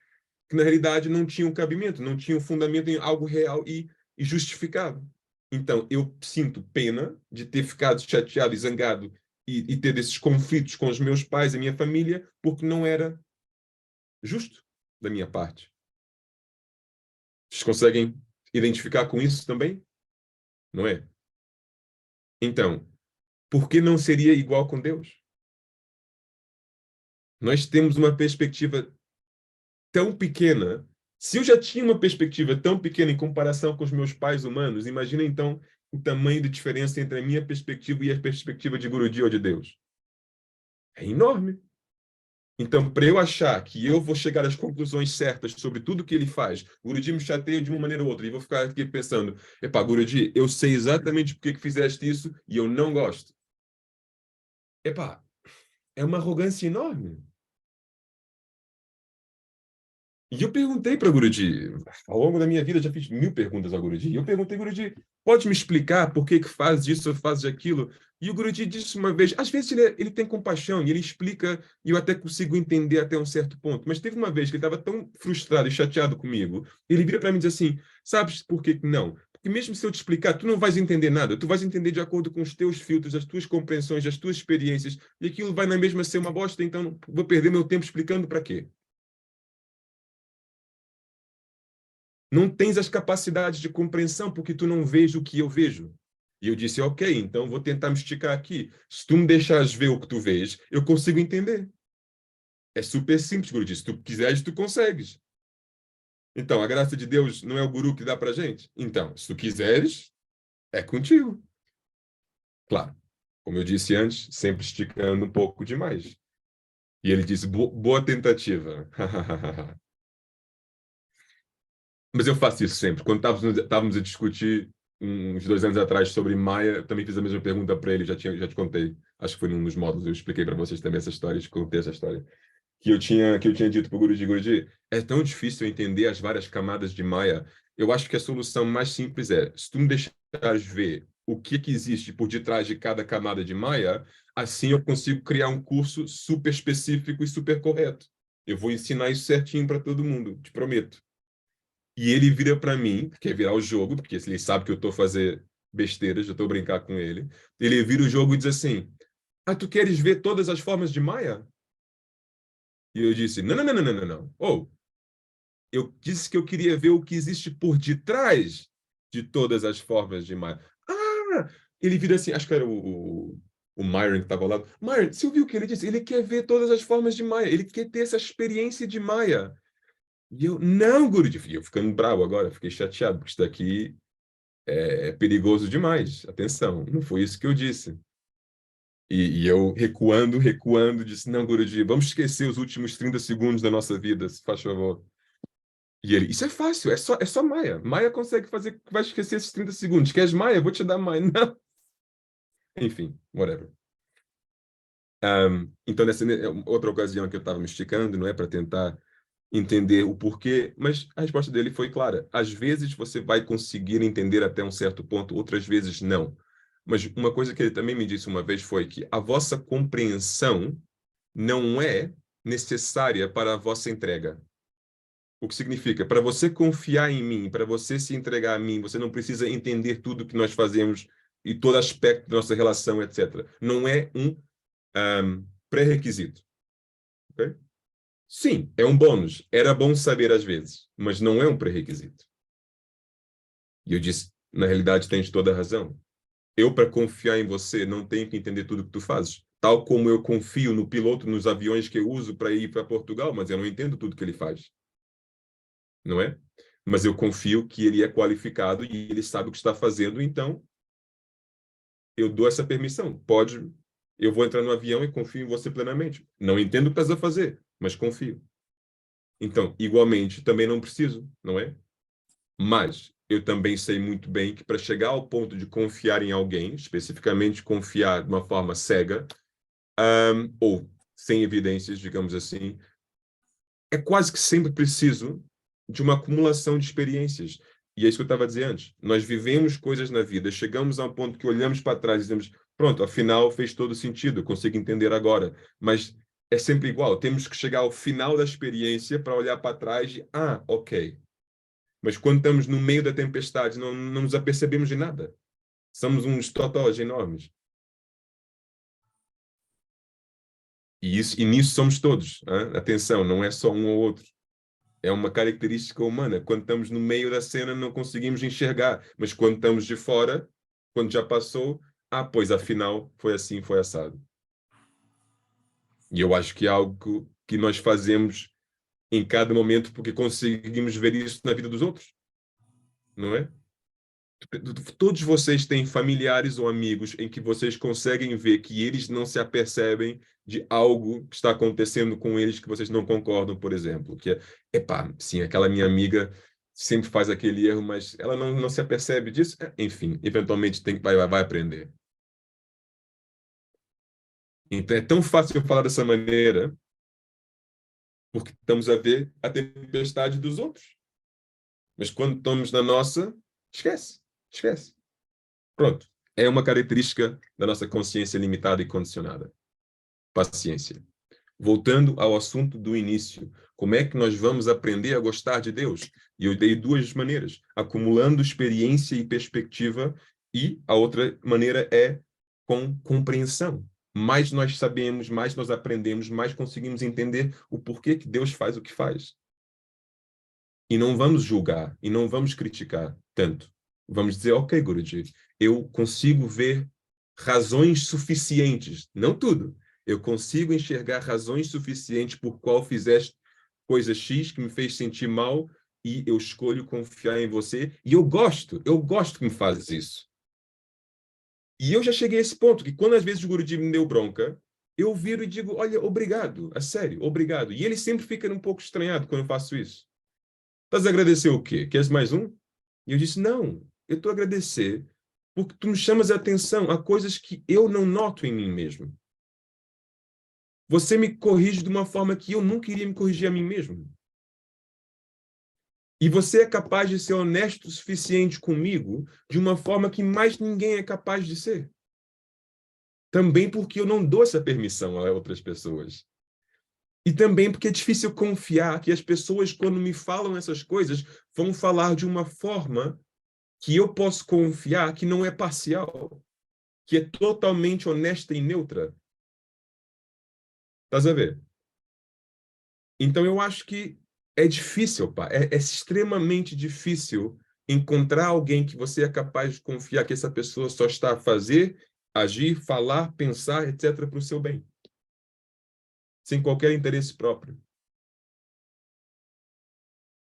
que na realidade não tinham cabimento, não tinham fundamento em algo real e justificado. Então, eu sinto pena de ter ficado chateado e zangado e ter esses conflitos com os meus pais e a minha família, porque não era justo da minha parte. Vocês conseguem identificar com isso também? Não é? Então, por que não seria igual com Deus? Nós temos uma perspectiva tão pequena. Se eu já tinha uma perspectiva tão pequena em comparação com os meus pais humanos, imagina então o tamanho de diferença entre a minha perspectiva e a perspectiva de Guruji ou de Deus. É enorme. Então, para eu achar que eu vou chegar às conclusões certas sobre tudo que ele faz, o Guruji me chateia de uma maneira ou outra, e vou ficar aqui pensando, epá, Guruji, eu sei exatamente por que fizeste isso e eu não gosto. Epá, é uma arrogância enorme. E eu perguntei para Guruji, ao longo da minha vida, já fiz 1000 perguntas ao Guruji. E eu perguntei, Guruji, pode me explicar por que faz isso ou faz aquilo? E o Guruji disse uma vez, às vezes ele tem compaixão e ele explica, e eu até consigo entender até um certo ponto. Mas teve uma vez que ele estava tão frustrado e chateado comigo, ele vira para mim e diz assim, sabes por que não? Porque mesmo se eu te explicar, tu não vais entender nada. Tu vais entender de acordo com os teus filtros, as tuas compreensões, as tuas experiências, e aquilo vai na mesma ser uma bosta, então vou perder meu tempo explicando para quê? Não tens as capacidades de compreensão porque tu não vês o que eu vejo. E eu disse, ok, então vou tentar me esticar aqui. Se tu me deixares ver o que tu vês, eu consigo entender. É super simples, Guru. Se tu quiseres, tu consegues. Então, a graça de Deus não é o guru que dá pra gente? Então, se tu quiseres, é contigo. Claro, como eu disse antes, sempre esticando um pouco demais. E ele disse, boa tentativa. Mas eu faço isso sempre. Quando estávamos a discutir uns 2 anos atrás sobre Maia, também fiz a mesma pergunta para ele, já te contei. Acho que foi num dos módulos, eu expliquei para vocês também essa história, te contei essa história. Que eu tinha dito para o Guruji, é tão difícil entender as várias camadas de Maia. Eu acho que a solução mais simples é, se tu me deixares ver o que existe por detrás de cada camada de Maia, assim eu consigo criar um curso super específico e super correto. Eu vou ensinar isso certinho para todo mundo, te prometo. E ele vira para mim, quer virar o jogo, porque ele sabe que eu estou fazendo besteiras, eu estou brincar com ele. Ele vira o jogo e diz assim: Ah, tu queres ver todas as formas de Maia? E eu disse: Não, não, não, não, não, não, não. Ou, eu disse que eu queria ver o que existe por detrás de todas as formas de Maia. Ah! Ele vira assim, acho que era o Myron que estava lá. Myron, você ouviu o que ele disse? Ele quer ver todas as formas de Maia, ele quer ter essa experiência de Maia. E eu, não, Guru, e eu ficando bravo agora, fiquei chateado, porque isso daqui é perigoso demais. Atenção, não foi isso que eu disse. E eu recuando, recuando, disse, não, Guruji, vamos esquecer os últimos 30 segundos da nossa vida, se faz favor. E ele, isso é fácil, é só Maia. Maia consegue fazer, vai esquecer esses 30 segundos. Queres Maia? Eu vou te dar Maia. Não. Enfim, whatever. Então, nessa outra ocasião que eu estava me esticando, não é para tentar entender o porquê, mas a resposta dele foi clara. Às vezes você vai conseguir entender até um certo ponto, outras vezes não. Mas uma coisa que ele também me disse uma vez foi que a vossa compreensão não é necessária para a vossa entrega. O que significa, para você confiar em mim, para você se entregar a mim, você não precisa entender tudo que nós fazemos e todo aspecto da nossa relação, etc. Não é um pré-requisito. Okay? Sim, é um bônus. Era bom saber às vezes, mas não é um pré-requisito. E eu disse, na realidade, tens toda a razão. Eu, para confiar em você, não tenho que entender tudo que tu fazes. Tal como eu confio no piloto nos aviões que eu uso para ir para Portugal, mas eu não entendo tudo que ele faz. Não é? Mas eu confio que ele é qualificado e ele sabe o que está fazendo, então eu dou essa permissão. Pode, eu vou entrar no avião e confio em você plenamente. Não entendo o que estás a fazer, mas confio. Então, igualmente, também não preciso, não é? Mas eu também sei muito bem que para chegar ao ponto de confiar em alguém, especificamente confiar de uma forma cega, ou sem evidências, digamos assim, é quase que sempre preciso de uma acumulação de experiências. E é isso que eu estava a dizer antes. Nós vivemos coisas na vida, chegamos a um ponto que olhamos para trás e dizemos, pronto, afinal fez todo sentido, eu consigo entender agora. Mas é sempre igual, temos que chegar ao final da experiência para olhar para trás e, ok. Mas quando estamos no meio da tempestade, não nos apercebemos de nada. Somos uns totós enormes. E nisso somos todos. Hein? Atenção, não é só um ou outro. É uma característica humana. Quando estamos no meio da cena, não conseguimos enxergar. Mas quando estamos de fora, quando já passou, pois afinal foi assim, foi assado. E eu acho que é algo que nós fazemos em cada momento porque conseguimos ver isso na vida dos outros, não é? Todos vocês têm familiares ou amigos em que vocês conseguem ver que eles não se apercebem de algo que está acontecendo com eles que vocês não concordam, por exemplo. Que sim, aquela minha amiga sempre faz aquele erro, mas ela não se apercebe disso. Enfim, eventualmente vai aprender. Então é tão fácil falar dessa maneira porque estamos a ver a tempestade dos outros. Mas quando estamos na nossa, esquece, esquece. Pronto. É uma característica da nossa consciência limitada e condicionada. Paciência. Voltando ao assunto do início, como é que nós vamos aprender a gostar de Deus? E eu dei duas maneiras, acumulando experiência e perspectiva, e a outra maneira é com compreensão. Mais nós sabemos, mais nós aprendemos, mais conseguimos entender o porquê que Deus faz o que faz. E não vamos julgar, e não vamos criticar tanto. Vamos dizer, ok, Guruji, eu consigo ver razões suficientes, não tudo. Eu consigo enxergar razões suficientes por qual fizeste coisa X que me fez sentir mal e eu escolho confiar em você. E eu gosto que me fazes isso. E eu já cheguei a esse ponto, que quando às vezes o Guruji me deu bronca, eu viro e digo, olha, obrigado, a sério, obrigado. E ele sempre fica um pouco estranhado quando eu faço isso. Estás a agradecer o quê? Queres mais um? E eu disse, não, eu estou a agradecer porque tu me chamas a atenção a coisas que eu não noto em mim mesmo. Você me corrige de uma forma que eu nunca iria me corrigir a mim mesmo. E você é capaz de ser honesto o suficiente comigo de uma forma que mais ninguém é capaz de ser. Também porque eu não dou essa permissão a outras pessoas. E também porque é difícil confiar que as pessoas, quando me falam essas coisas, vão falar de uma forma que eu posso confiar que não é parcial, que é totalmente honesta e neutra. Estás a ver? Então eu acho que é difícil, pá. É extremamente difícil encontrar alguém que você é capaz de confiar que essa pessoa só está a fazer, agir, falar, pensar, etc., para o seu bem. Sem qualquer interesse próprio.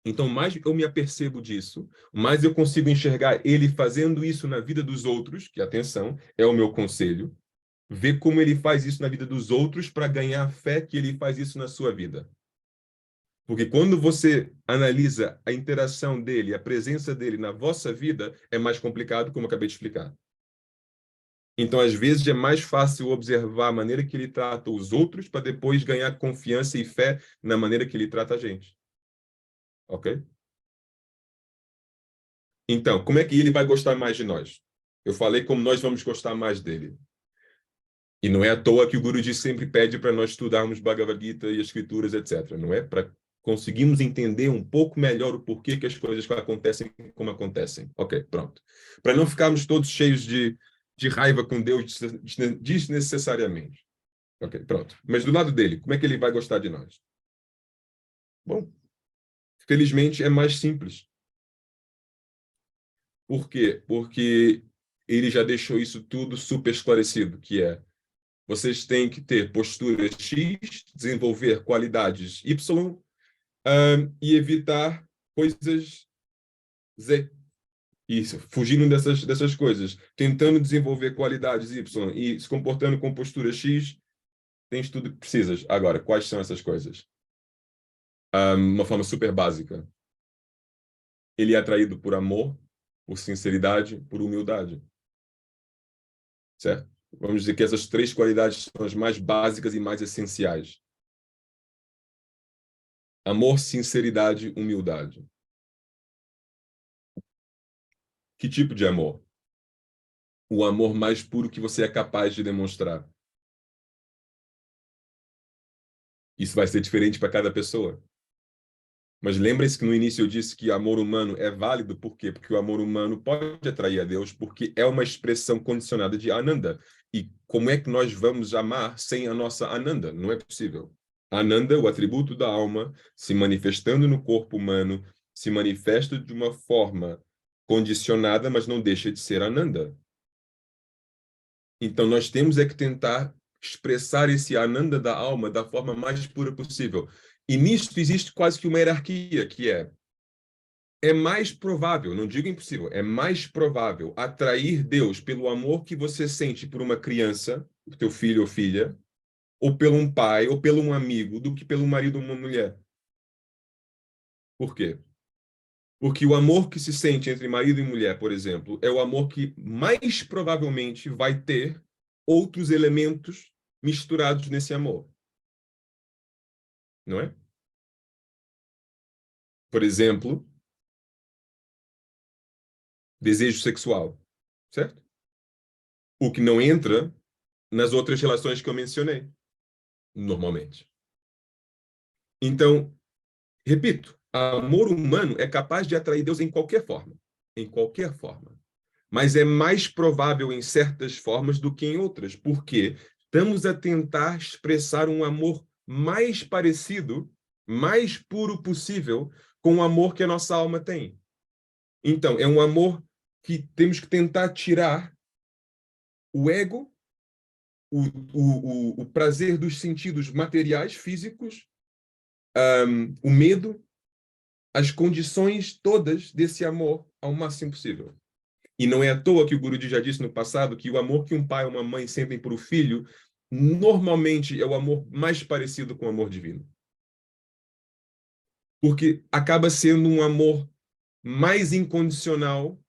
Então, mais eu me apercebo disso, mais eu consigo enxergar ele fazendo isso na vida dos outros, que, atenção, é o meu conselho, ver como ele faz isso na vida dos outros para ganhar fé que ele faz isso na sua vida. Porque quando você analisa a interação dele, a presença dele na vossa vida, é mais complicado, como eu acabei de explicar. Então, às vezes, é mais fácil observar a maneira que ele trata os outros para depois ganhar confiança e fé na maneira que ele trata a gente. Ok? Então, como é que ele vai gostar mais de nós? Eu falei como nós vamos gostar mais dele. E não é à toa que o Guruji sempre pede para nós estudarmos Bhagavad Gita e as escrituras, etc. Não é para Conseguimos entender um pouco melhor o porquê que as coisas acontecem como acontecem. Ok, pronto. Para não ficarmos todos cheios de raiva com Deus desnecessariamente. Ok, pronto. Mas do lado dele, como é que ele vai gostar de nós? Bom, felizmente é mais simples. Por quê? Porque ele já deixou isso tudo super esclarecido, que é vocês têm que ter postura X, desenvolver qualidades Y, e evitar coisas Z. Isso, fugindo dessas coisas, tentando desenvolver qualidades Y e se comportando com postura X, tens tudo que precisas. Agora, quais são essas coisas? Uma forma super básica. Ele é atraído por amor, por sinceridade, por humildade. Certo? Vamos dizer que essas três qualidades são as mais básicas e mais essenciais. Amor, sinceridade, humildade. Que tipo de amor? O amor mais puro que você é capaz de demonstrar. Isso vai ser diferente para cada pessoa. Mas lembre-se que no início eu disse que amor humano é válido, por quê? Porque o amor humano pode atrair a Deus, porque é uma expressão condicionada de Ananda. E como é que nós vamos amar sem a nossa Ananda? Não é possível. Ananda, o atributo da alma, se manifestando no corpo humano, se manifesta de uma forma condicionada, mas não deixa de ser Ananda. Então nós temos é que tentar expressar esse Ananda da alma da forma mais pura possível. E nisto existe quase que uma hierarquia, que é mais provável, não digo impossível, é mais provável atrair Deus pelo amor que você sente por uma criança, o teu filho ou filha, ou pelo um pai, ou pelo um amigo, do que pelo marido ou uma mulher. Por quê? Porque o amor que se sente entre marido e mulher, por exemplo, é o amor que mais provavelmente vai ter outros elementos misturados nesse amor, não é? Por exemplo, desejo sexual, certo? O que não entra nas outras relações que eu mencionei, normalmente. Então, repito, amor humano é capaz de atrair Deus em qualquer forma, em qualquer forma. Mas é mais provável em certas formas do que em outras, porque estamos a tentar expressar um amor mais parecido, mais puro possível com o amor que a nossa alma tem. Então, é um amor que temos que tentar tirar o ego, o prazer dos sentidos materiais, físicos, o medo, as condições todas desse amor ao máximo possível. E não é à toa que o Guruji já disse no passado que o amor que um pai ou uma mãe sentem por o filho normalmente é o amor mais parecido com o amor divino. Porque acaba sendo um amor mais incondicional,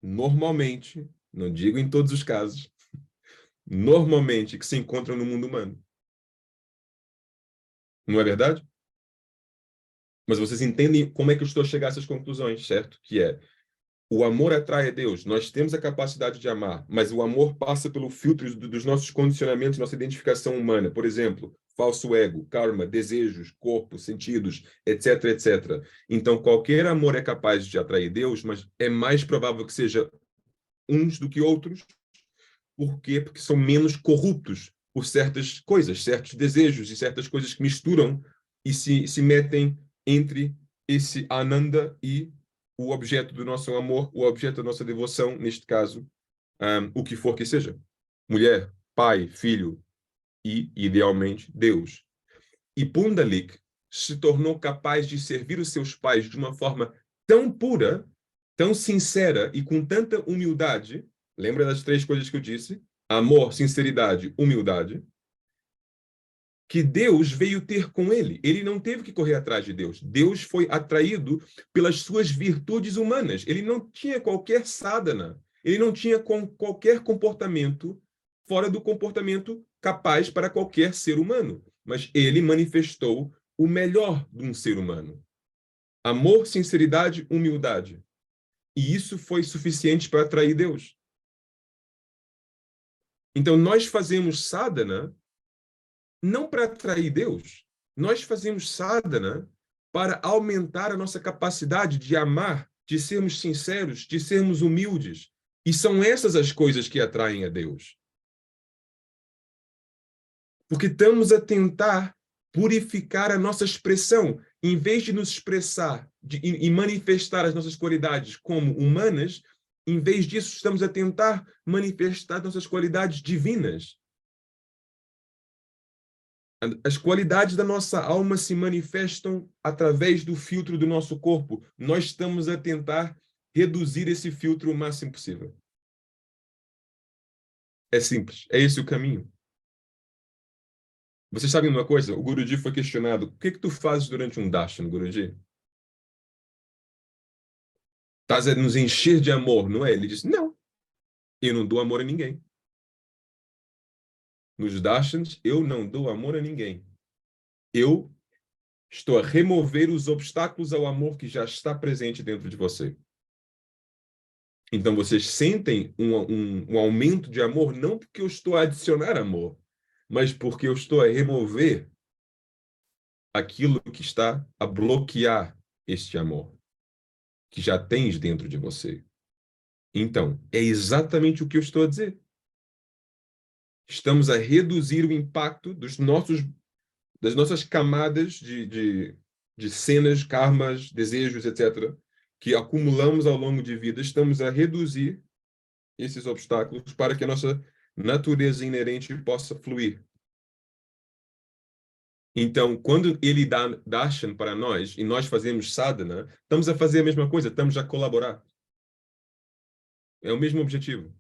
normalmente, não digo em todos os casos, normalmente que se encontra no mundo humano. Não é verdade? Mas vocês entendem como é que eu estou a chegar a essas conclusões, certo? Que é, o amor atrai a Deus. Nós temos a capacidade de amar, mas o amor passa pelo filtro dos nossos condicionamentos, nossa identificação humana. Por exemplo, falso ego, karma, desejos, corpo, sentidos, etc, etc. Então, qualquer amor é capaz de atrair Deus, mas é mais provável que seja uns do que outros. Por quê? Porque são menos corruptos por certas coisas, certos desejos e certas coisas que misturam e se metem entre esse Ananda e o objeto do nosso amor, o objeto da nossa devoção, neste caso, o que for que seja. Mulher, pai, filho e, idealmente, Deus. E Pundalik se tornou capaz de servir os seus pais de uma forma tão pura, tão sincera e com tanta humildade. Lembra das três coisas que eu disse? Amor, sinceridade, humildade. Que Deus veio ter com ele. Ele não teve que correr atrás de Deus. Deus foi atraído pelas suas virtudes humanas. Ele não tinha qualquer sadhana. Ele não tinha qualquer comportamento fora do comportamento capaz para qualquer ser humano. Mas ele manifestou o melhor de um ser humano. Amor, sinceridade, humildade. E isso foi suficiente para atrair Deus. Então, nós fazemos sadhana não para atrair Deus. Nós fazemos sadhana para aumentar a nossa capacidade de amar, de sermos sinceros, de sermos humildes. E são essas as coisas que atraem a Deus. Porque estamos a tentar purificar a nossa expressão. Em vez de nos expressar e manifestar as nossas qualidades como humanas, em vez disso, estamos a tentar manifestar nossas qualidades divinas. As qualidades da nossa alma se manifestam através do filtro do nosso corpo. Nós estamos a tentar reduzir esse filtro o máximo possível. É simples, é esse o caminho. Vocês sabem uma coisa? O Guruji foi questionado: o que tu fazes durante um darshan, Guruji? Estás a nos encher de amor, não é? Ele disse: não, eu não dou amor a ninguém. Nos darshans, eu não dou amor a ninguém. Eu estou a remover os obstáculos ao amor que já está presente dentro de você. Então, vocês sentem um aumento de amor, não porque eu estou a adicionar amor, mas porque eu estou a remover aquilo que está a bloquear este amor, que já tens dentro de você. Então, é exatamente o que eu estou a dizer. Estamos a reduzir o impacto das nossas camadas de cenas, karmas, desejos, etc., que acumulamos ao longo de vida. Estamos a reduzir esses obstáculos para que a nossa natureza inerente possa fluir. Então, quando ele dá darshan para nós e nós fazemos sadhana, estamos a fazer a mesma coisa, estamos a colaborar. É o mesmo objetivo.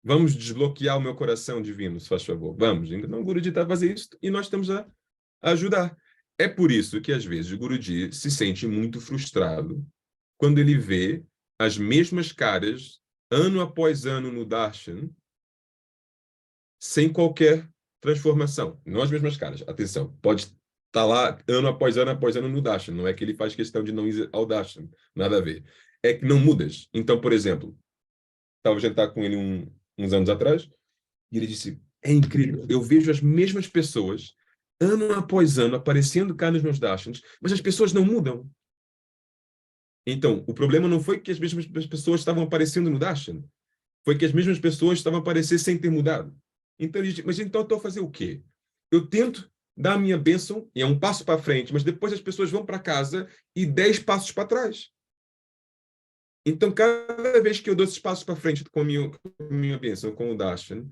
Vamos desbloquear o meu coração divino, se faz favor. Vamos. Então, o Guruji está a fazer isso e nós estamos a ajudar. É por isso que, às vezes, o Guruji se sente muito frustrado quando ele vê as mesmas caras, ano após ano, no darshan, sem qualquer transformação. Não as mesmas caras. Atenção, pode estar lá ano após ano no darshan. Não é que ele faz questão de não ir ao darshan. Nada a ver. É que não mudas. Então, por exemplo, estava a jantar com ele uns anos atrás e ele disse: é incrível, eu vejo as mesmas pessoas ano após ano aparecendo cá nos meus darshans, mas as pessoas não mudam. Então, o problema não foi que as mesmas pessoas estavam aparecendo no darshan, foi que as mesmas pessoas estavam a aparecer sem ter mudado. Então, ele disse: mas então eu estou a fazer o quê? Eu tento dar a minha bênção, e é um passo para frente, mas depois as pessoas vão para casa e 10 passos para trás. Então, cada vez que eu dou esses passos para frente com a minha bênção, com o darshan,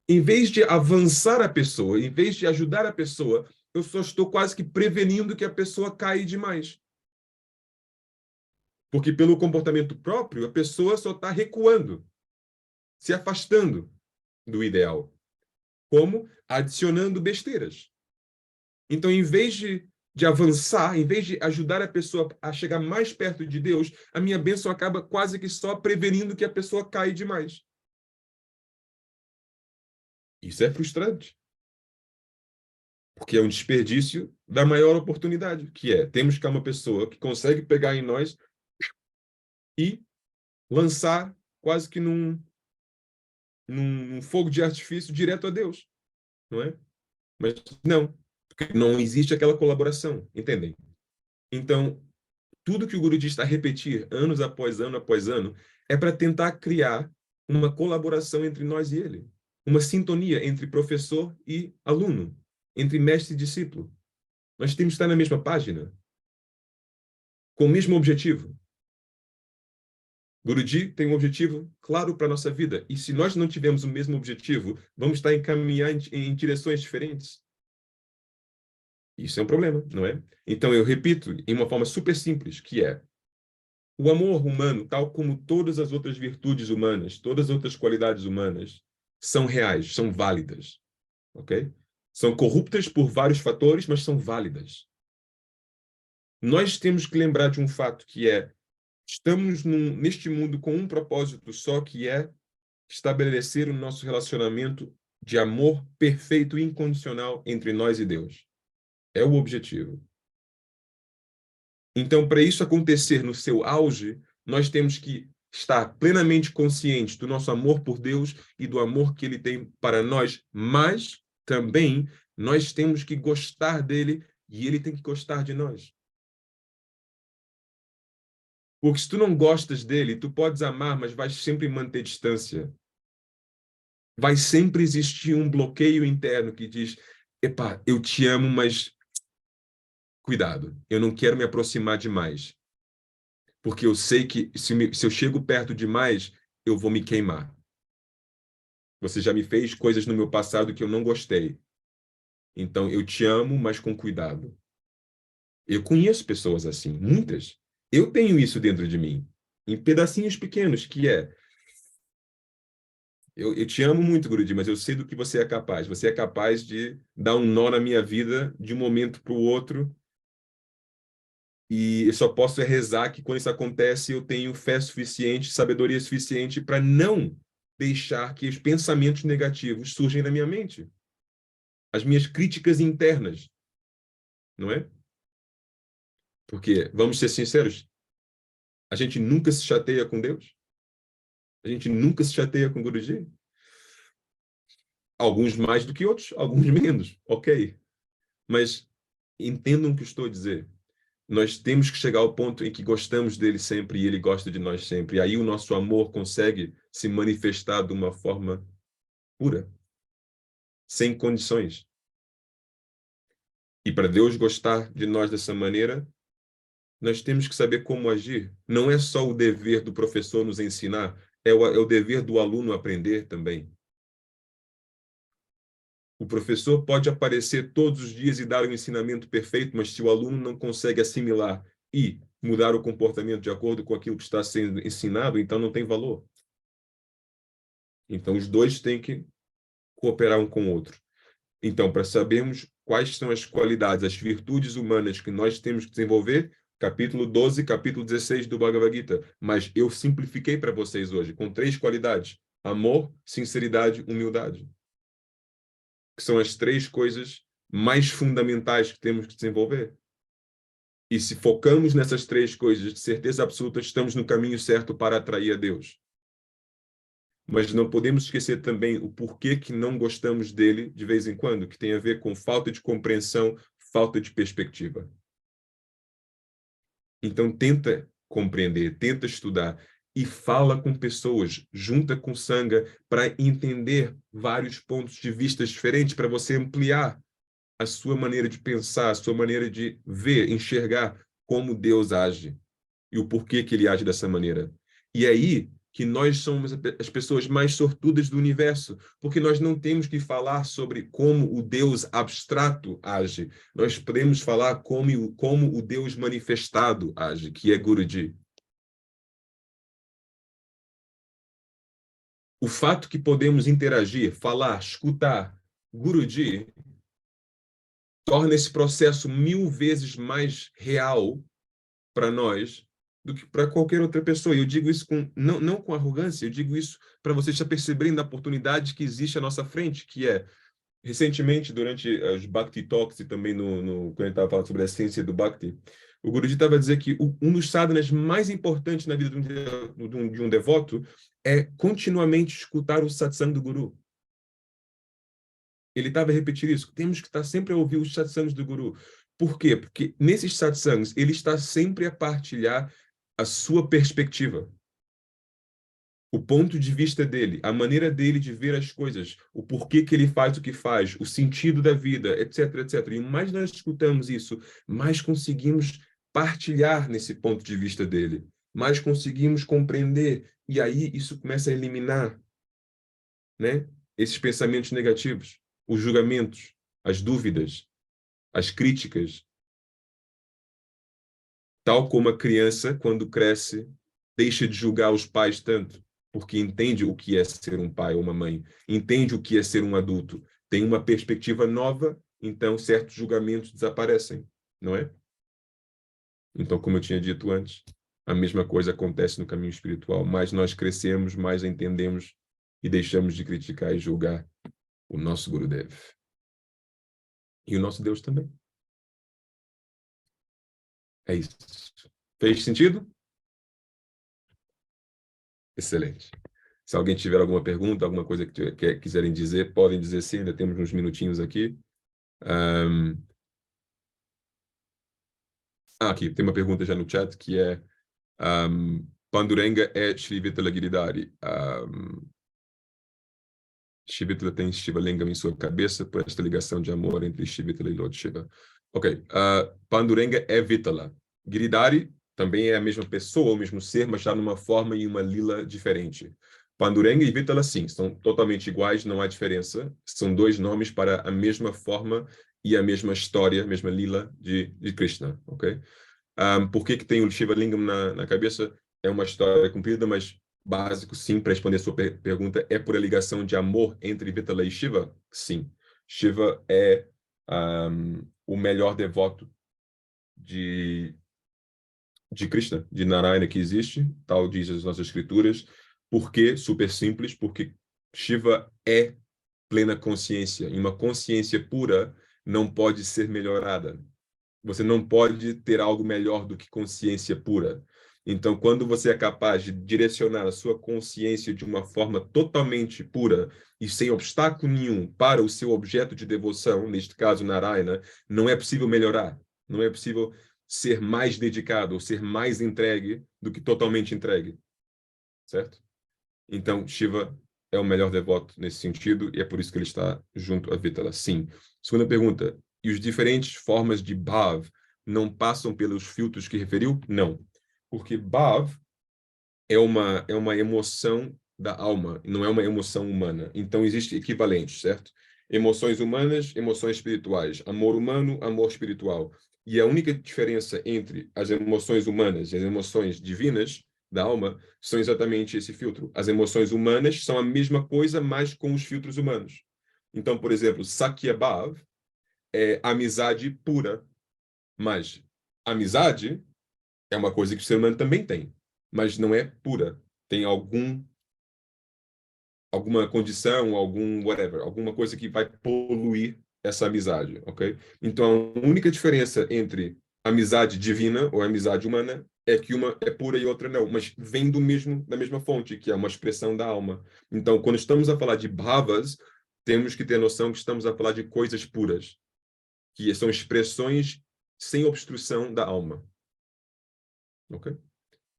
em vez de avançar a pessoa, em vez de ajudar a pessoa, eu só estou quase que prevenindo que a pessoa caia demais. Porque pelo comportamento próprio, a pessoa só está recuando, se afastando do ideal. Como? Adicionando besteiras. Então, em vez de avançar, em vez de ajudar a pessoa a chegar mais perto de Deus, a minha bênção acaba quase que só prevenindo que a pessoa caia demais. Isso é frustrante. Porque é um desperdício da maior oportunidade, que é, temos cá uma pessoa que consegue pegar em nós e lançar quase que num fogo de artifício direto a Deus, não é? Mas não, porque não existe aquela colaboração, entendem? Então, tudo que o Guruji está a repetir ano após ano, é para tentar criar uma colaboração entre nós e ele, uma sintonia entre professor e aluno, entre mestre e discípulo. Nós temos que estar na mesma página, com o mesmo objetivo. Guruji tem um objetivo claro para a nossa vida. E se nós não tivermos o mesmo objetivo, vamos estar encaminhando em direções diferentes. Isso é um problema, não é? Então, eu repito em uma forma super simples, que é o amor humano, tal como todas as outras virtudes humanas, todas as outras qualidades humanas, são reais, são válidas, ok? São corruptas por vários fatores, mas são válidas. Nós temos que lembrar de um fato que é: estamos neste mundo com um propósito só, que é estabelecer o nosso relacionamento de amor perfeito e incondicional entre nós e Deus. É o objetivo. Então, para isso acontecer no seu auge, nós temos que estar plenamente conscientes do nosso amor por Deus e do amor que Ele tem para nós, mas também nós temos que gostar dele E ele tem que gostar de nós. Porque se tu não gostas dele, tu podes amar, mas vai sempre manter distância. Vai sempre existir um bloqueio interno que diz: epá, eu te amo, mas cuidado, eu não quero me aproximar demais. Porque eu sei que se eu chego perto demais, eu vou me queimar. Você já me fez coisas no meu passado que eu não gostei. Então eu te amo, mas com cuidado. Eu conheço pessoas assim, muitas. Eu tenho isso dentro de mim, em pedacinhos pequenos, que é: eu te amo muito, Gurudi, mas eu sei do que você é capaz. Você é capaz de dar um nó na minha vida de um momento para o outro, e eu só posso rezar que quando isso acontece eu tenho fé suficiente, sabedoria suficiente para não deixar que os pensamentos negativos surjam na minha mente. As minhas críticas internas, não é? Porque, vamos ser sinceros, a gente nunca se chateia com Deus. A gente nunca se chateia com Guruji. Alguns mais do que outros, alguns menos, ok. Mas entendam o que eu estou a dizer. Nós temos que chegar ao ponto em que gostamos dele sempre e ele gosta de nós sempre. E aí o nosso amor consegue se manifestar de uma forma pura, sem condições. E para Deus gostar de nós dessa maneira, nós temos que saber como agir. Não é só o dever do professor nos ensinar, é o dever do aluno aprender também. O professor pode aparecer todos os dias e dar um ensinamento perfeito, mas se o aluno não consegue assimilar e mudar o comportamento de acordo com aquilo que está sendo ensinado, então não tem valor. Então, os dois têm que cooperar um com o outro. Então, para sabermos quais são as qualidades, as virtudes humanas que nós temos que desenvolver, capítulo 12, capítulo 16 do Bhagavad Gita. Mas eu simplifiquei para vocês hoje com 3 qualidades: amor, sinceridade, humildade. Que são as 3 coisas mais fundamentais que temos que desenvolver. E se focamos nessas 3 coisas, de certeza absoluta, estamos no caminho certo para atrair a Deus. Mas não podemos esquecer também o porquê que não gostamos dele de vez em quando, que tem a ver com falta de compreensão, falta de perspectiva. Então tenta compreender, tenta estudar e fala com pessoas, junta com Sangha para entender vários pontos de vista diferentes, para você ampliar a sua maneira de pensar, a sua maneira de ver, enxergar como Deus age e o porquê que ele age dessa maneira. E é aí que nós somos as pessoas mais sortudas do universo, porque nós não temos que falar sobre como o Deus abstrato age, nós podemos falar como o Deus manifestado age, que é Guruji. O fato que podemos interagir, falar, escutar Guruji torna esse processo 1000 vezes mais real para nós do que para qualquer outra pessoa. E eu digo isso não com arrogância, eu digo isso para você estar percebendo a oportunidade que existe à nossa frente, que é, recentemente, durante os Bhakti Talks e também quando ele estava falando sobre a essência do Bhakti, o Guruji estava a dizer que um dos sadhanas mais importantes na vida de um devoto é continuamente escutar o satsang do Guru. Ele estava a repetir isso. Temos que estar sempre a ouvir os satsangs do Guru. Por quê? Porque nesses satsangs ele está sempre a partilhar a sua perspectiva, o ponto de vista dele, a maneira dele de ver as coisas, o porquê que ele faz o que faz, o sentido da vida, etc, etc. E mais nós escutamos isso, mais conseguimos partilhar nesse ponto de vista dele, mais conseguimos compreender, e aí isso começa a eliminar, né, esses pensamentos negativos, os julgamentos, as dúvidas, as críticas, tal como a criança, quando cresce, deixa de julgar os pais tanto, porque entende o que é ser um pai ou uma mãe, entende o que é ser um adulto, tem uma perspectiva nova, então certos julgamentos desaparecem, não é? Então, como eu tinha dito antes, a mesma coisa acontece no caminho espiritual. Mais nós crescemos, mais entendemos e deixamos de criticar e julgar o nosso Gurudev. E o nosso Deus também. É isso. Fez sentido? Excelente. Se alguém tiver alguma pergunta, alguma coisa que quiserem dizer, podem dizer sim, ainda temos uns minutinhos aqui. Um, Aqui, tem uma pergunta já no chat que é Pandurenga é Shri Vitala Giridhari. Shri Vitala tem Shiva Lingam em sua cabeça por esta ligação de amor entre Shri Vitala e Lord Shiva. Ok. Pandurenga é Vitala. Giridhari também é a mesma pessoa, o mesmo ser, mas está numa forma e uma lila diferente. Pandurenga e Vitala, sim, são totalmente iguais, não há diferença. São dois nomes para a mesma forma e a mesma história, a mesma lila de Krishna, ok? Por que tem o Shiva Lingam na cabeça? É uma história comprida, mas básico, sim, para responder a sua pergunta, é por a ligação de amor entre Vitala e Shiva? Sim. Shiva é o melhor devoto de, de Krishna, de Narayana que existe, tal diz as nossas escrituras. Por quê? Super simples, porque Shiva é plena consciência, e uma consciência pura não pode ser melhorada. Você não pode ter algo melhor do que consciência pura. Então, quando você é capaz de direcionar a sua consciência de uma forma totalmente pura e sem obstáculo nenhum para o seu objeto de devoção, neste caso Narayana, não é possível melhorar. Não é possível ser mais dedicado ou ser mais entregue do que totalmente entregue. Certo? Então, Shiva é o melhor devoto nesse sentido e é por isso que ele está junto a Vitala. Sim. Segunda pergunta. E os diferentes formas de Bhav não passam pelos filtros que referiu? Não. Porque Bhav é uma emoção da alma, não é uma emoção humana. Então, existe equivalentes, certo? Emoções humanas, emoções espirituais. Amor humano, amor espiritual. E a única diferença entre as emoções humanas e as emoções divinas da alma são exatamente esse filtro. As emoções humanas são a mesma coisa, mas com os filtros humanos. Então, por exemplo, Sakya Bhav é amizade pura, mas amizade é uma coisa que o ser humano também tem, mas não é pura. Tem alguma condição, algum whatever, alguma coisa que vai poluir essa amizade, ok? Então, a única diferença entre amizade divina ou amizade humana é que uma é pura e outra não, mas vem da mesma fonte, que é uma expressão da alma. Então, quando estamos a falar de bhavas, temos que ter noção que estamos a falar de coisas puras, que são expressões sem obstrução da alma, ok?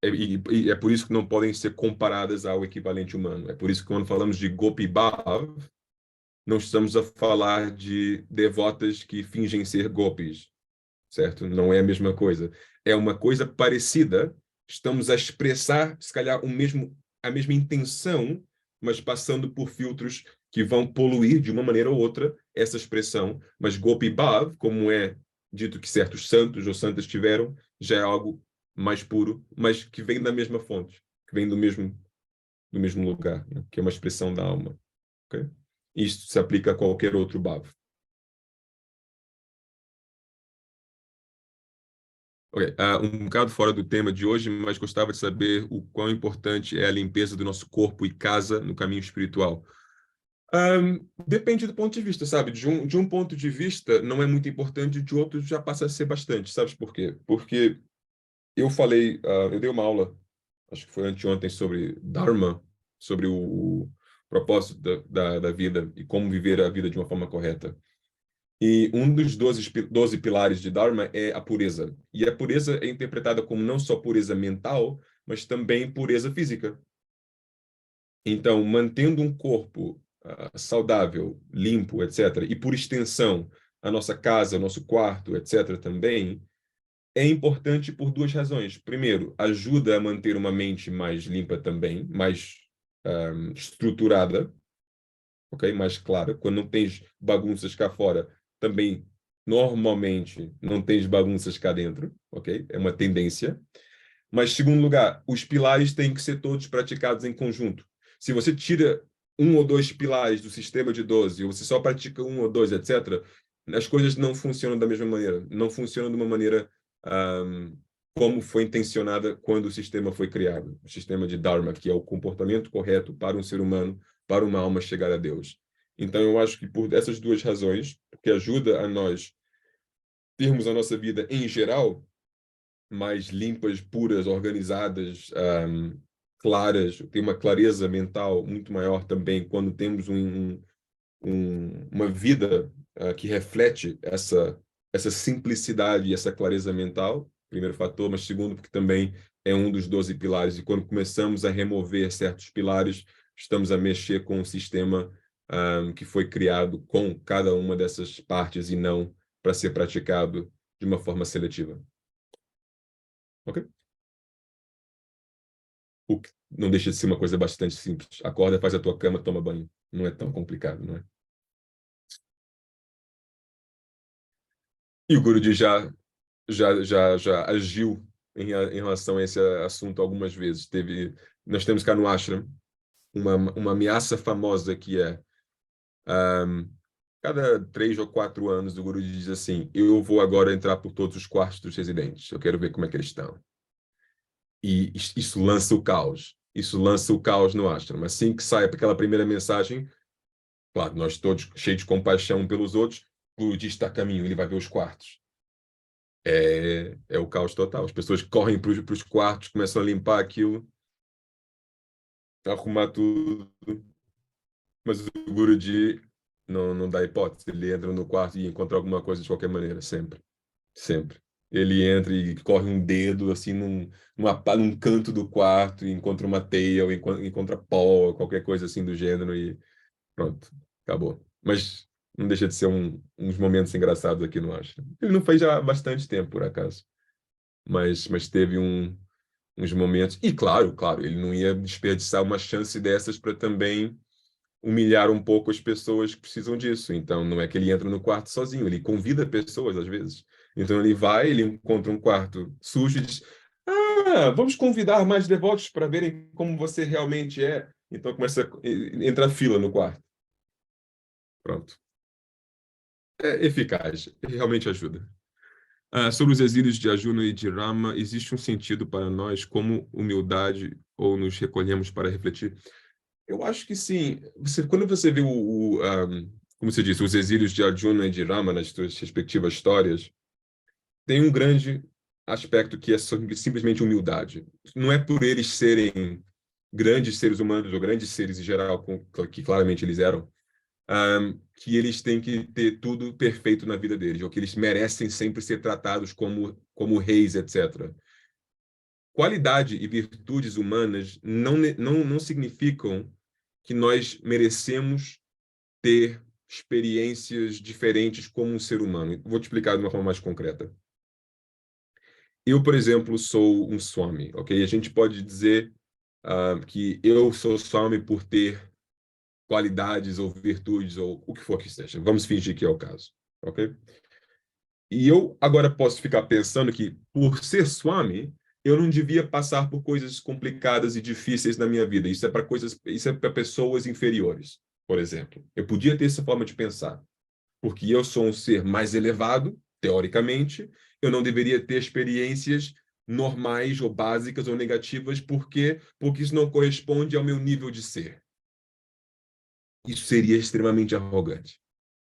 E é por isso que não podem ser comparadas ao equivalente humano. É por isso que quando falamos de Gopi Bhav, não estamos a falar de devotas que fingem ser gopis, certo? Não é a mesma coisa. É uma coisa parecida. Estamos a expressar, se calhar, a mesma intenção, mas passando por filtros que vão poluir de uma maneira ou outra essa expressão. Mas Gopi Bhav, como é dito que certos santos ou santas tiveram, já é algo mais puro, mas que vem da mesma fonte, que vem do mesmo lugar, né? Que é uma expressão da alma. Okay? Isto se aplica a qualquer outro bhava. Okay. Um bocado fora do tema de hoje, mas gostava de saber o quão importante é a limpeza do nosso corpo e casa no caminho espiritual. Depende do ponto de vista, sabe? De um ponto de vista não é muito importante, de outro já passa a ser bastante. Sabes por quê? Porque eu dei uma aula, acho que foi anteontem, sobre Dharma, sobre o propósito da vida e como viver a vida de uma forma correta. E um dos 12 pilares de Dharma é a pureza. E a pureza é interpretada como não só pureza mental, mas também pureza física. Então, mantendo um corpo saudável, limpo, etc., e por extensão, a nossa casa, o nosso quarto, etc., também, é importante por duas razões. Primeiro, ajuda a manter uma mente mais limpa também, mais estruturada, ok? Mais clara. Quando não tens bagunças cá fora, também normalmente não tens bagunças cá dentro, ok? É uma tendência. Mas, segundo lugar, os pilares têm que ser todos praticados em conjunto. Se você tira um ou dois pilares do sistema de 12, ou você só pratica um ou dois, etc., as coisas não funcionam da mesma maneira. Não funcionam de uma maneira como foi intencionada quando o sistema foi criado. O sistema de Dharma, que é o comportamento correto para um ser humano, para uma alma chegar a Deus. Então, eu acho que por essas duas razões, porque ajuda a nós termos a nossa vida em geral mais limpas, puras, organizadas, claras, tem uma clareza mental muito maior também quando temos uma vida que reflete essa simplicidade e essa clareza mental. primeiro fator, mas segundo, porque também é um dos 12 pilares. E quando começamos a remover certos pilares, estamos a mexer com um sistema que foi criado com cada uma dessas partes e não para ser praticado de uma forma seletiva. Ok? O que não deixa de ser uma coisa bastante simples. Acorda, faz a tua cama, toma banho. Não é tão complicado, não é? E o Guruji já agiu em relação a esse assunto algumas vezes. Nós temos cá no ashram uma ameaça famosa que é cada 3 ou 4 anos o Guruji diz assim: eu vou agora entrar por todos os quartos dos residentes. Eu quero ver como é que eles estão. E isso lança o caos. Isso lança o caos no ashram. Assim que sai aquela primeira mensagem, claro, nós todos cheios de compaixão pelos outros, o Guruji está a caminho, ele vai ver os quartos. É o caos total. As pessoas correm para os quartos, começam a limpar aquilo, a arrumar tudo, mas o Guruji não dá hipótese. Ele entra no quarto e encontra alguma coisa de qualquer maneira, sempre. Sempre. Ele entra e corre um dedo assim num canto do quarto, e encontra uma teia, ou encontra pó, qualquer coisa assim do gênero, e pronto, acabou. Mas não deixa de ser uns momentos engraçados aqui no Ashram. Ele não fez já há bastante tempo, por acaso, mas teve uns momentos. E claro, ele não ia desperdiçar uma chance dessas para também humilhar um pouco as pessoas que precisam disso. Então, não é que ele entra no quarto sozinho, ele convida pessoas às vezes. Então, ele encontra um quarto sujo e diz: ah, vamos convidar mais devotos para verem como você realmente é. Então, entra a fila no quarto. Pronto. É eficaz, realmente ajuda. Sobre os exílios de Arjuna e de Rama, existe um sentido para nós como humildade ou nos recolhemos para refletir? Eu acho que sim. Quando você vê como você disse, os exílios de Arjuna e de Rama nas suas respectivas histórias, tem um grande aspecto que é simplesmente humildade. Não é por eles serem grandes seres humanos ou grandes seres em geral, que claramente eles eram, que eles têm que ter tudo perfeito na vida deles, ou que eles merecem sempre ser tratados como reis, etc. Qualidade e virtudes humanas não significam que nós merecemos ter experiências diferentes como um ser humano. Vou te explicar de uma forma mais concreta. Eu, por exemplo, sou um Swami, ok? A gente pode dizer que eu sou Swami por ter qualidades ou virtudes ou o que for que seja. Vamos fingir que é o caso, ok? E eu agora posso ficar pensando que, por ser Swami, eu não devia passar por coisas complicadas e difíceis na minha vida. Isso é para pessoas inferiores, por exemplo. Eu podia ter essa forma de pensar, porque eu sou um ser mais elevado, teoricamente, eu não deveria ter experiências normais ou básicas ou negativas, porque isso não corresponde ao meu nível de ser. Isso seria extremamente arrogante,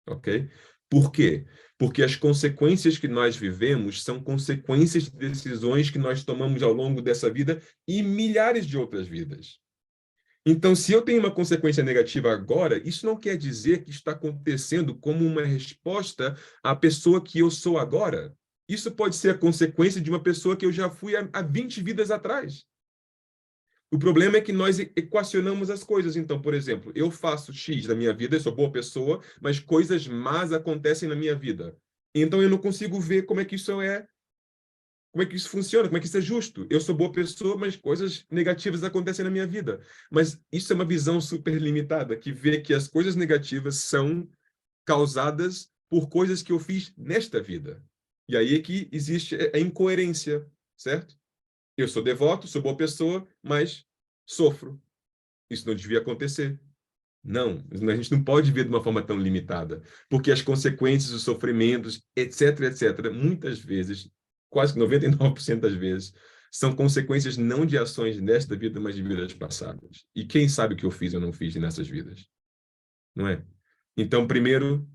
ok? Por quê? Porque as consequências que nós vivemos são consequências de decisões que nós tomamos ao longo dessa vida e milhares de outras vidas. Então, se eu tenho uma consequência negativa agora, isso não quer dizer que está acontecendo como uma resposta à pessoa que eu sou agora. Isso pode ser a consequência de uma pessoa que eu já fui há 20 vidas atrás. O problema é que nós equacionamos as coisas. Então, por exemplo, eu faço X na minha vida, eu sou boa pessoa, mas coisas más acontecem na minha vida. Então, eu não consigo ver como é que isso funciona, como é que isso é justo. Eu sou boa pessoa, mas coisas negativas acontecem na minha vida. Mas isso é uma visão super limitada, que vê que as coisas negativas são causadas por coisas que eu fiz nesta vida. E aí é que existe a incoerência, certo? Eu sou devoto, sou boa pessoa, mas sofro. Isso não devia acontecer. Não, a gente não pode ver de uma forma tão limitada, porque as consequências, os sofrimentos, etc., muitas vezes, quase que 99% das vezes, são consequências não de ações nesta vida, mas de vidas passadas. E quem sabe o que eu fiz ou não fiz nessas vidas, não é? Então, primeiro,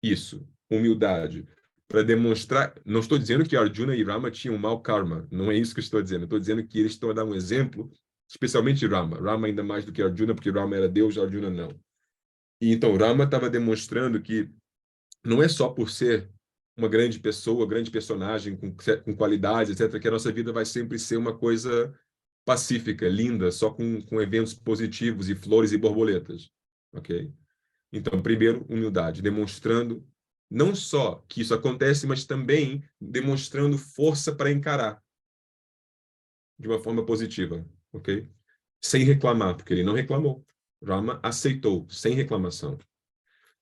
isso, humildade, para demonstrar. Não estou dizendo que Arjuna e Rama tinham mau karma, não é isso que eu estou dizendo. Eu estou dizendo que eles estão a dar um exemplo, especialmente Rama. Rama ainda mais do que Arjuna, porque Rama era Deus, Arjuna não. E então Rama estava demonstrando que não é só por ser uma grande pessoa, grande personagem, com qualidades, etc., que a nossa vida vai sempre ser uma coisa pacífica, linda, só com eventos positivos e flores e borboletas, ok? Então, primeiro, humildade, demonstrando não só que isso acontece, mas também demonstrando força para encarar de uma forma positiva, ok? Sem reclamar, porque ele não reclamou. Rama aceitou, sem reclamação.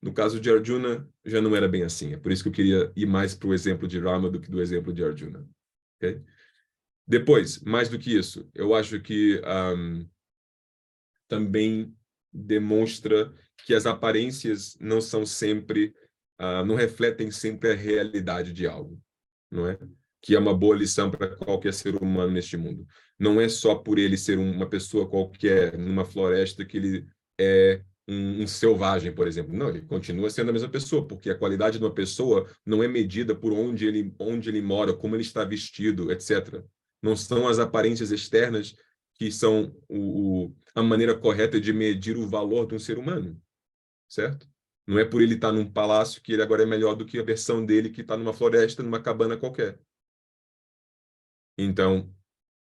No caso de Arjuna, já não era bem assim. É por isso que eu queria ir mais para o exemplo de Rama do que do exemplo de Arjuna. Okay? Depois, mais do que isso, eu acho que também demonstra que as aparências não são sempre, não refletem sempre a realidade de algo, não é? Que é uma boa lição para qualquer ser humano neste mundo. Não é só por ele ser uma pessoa qualquer numa floresta que ele é um selvagem, por exemplo. Não, ele continua sendo a mesma pessoa, porque a qualidade de uma pessoa não é medida por onde ele mora, como ele está vestido, etc. Não são as aparências externas que são a maneira correta de medir o valor de um ser humano, certo? Não é por ele estar num palácio que ele agora é melhor do que a versão dele que está numa floresta, numa cabana qualquer. Então,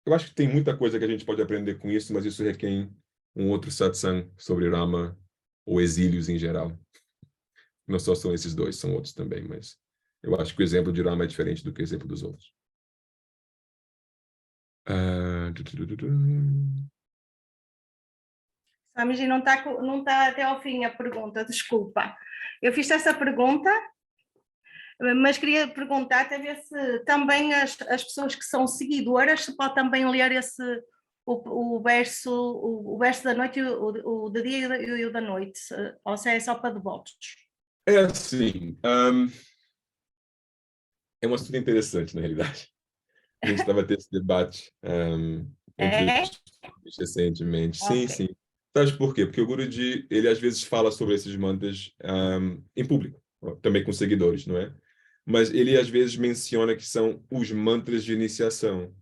eu acho que tem muita coisa que a gente pode aprender com isso, mas isso requer um outro satsang sobre Rama ou exílios em geral. Não só são esses dois, são outros também, mas eu acho que o exemplo de Rama é diferente do que o exemplo dos outros. Swamiji, não está até ao fim a pergunta, desculpa. Eu fiz essa pergunta, mas queria perguntar até ver se também as pessoas que são seguidoras se pode também ler o verso da noite, o de dia e o da noite, ou se é só para devotos. É assim, é um assunto interessante, na realidade. A gente estava tendo esse debate entre É? os estudantes recentemente. Sim, Ok. sim. Sabe por quê? Porque o Guruji, ele às vezes fala sobre esses mantras em público, também com seguidores, não é? Mas ele às vezes menciona que são os mantras de iniciação.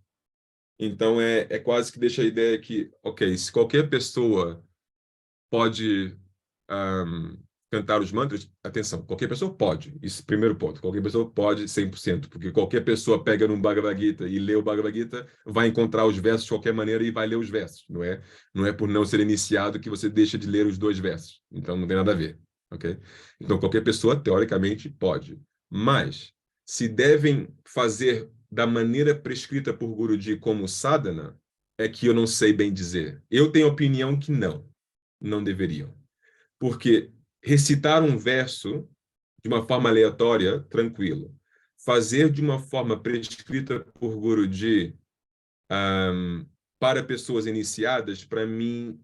Então é quase que deixa a ideia que, ok, se qualquer pessoa pode ahm, cantar os mantras, atenção, qualquer pessoa pode. Isso, primeiro ponto, qualquer pessoa pode 100%, porque qualquer pessoa pega no Bhagavad Gita e lê o Bhagavad Gita, vai encontrar os versos de qualquer maneira e vai ler os versos, não é? Não é por não ser iniciado que você deixa de ler os dois versos. Então não tem nada a ver, ok? Então qualquer pessoa, teoricamente, pode. Mas, se devem fazer da maneira prescrita por Guruji como sadhana, é que eu não sei bem dizer. Eu tenho opinião que não deveriam. Porque recitar um verso de uma forma aleatória, tranquilo. Fazer de uma forma prescrita por Guruji para pessoas iniciadas, para mim,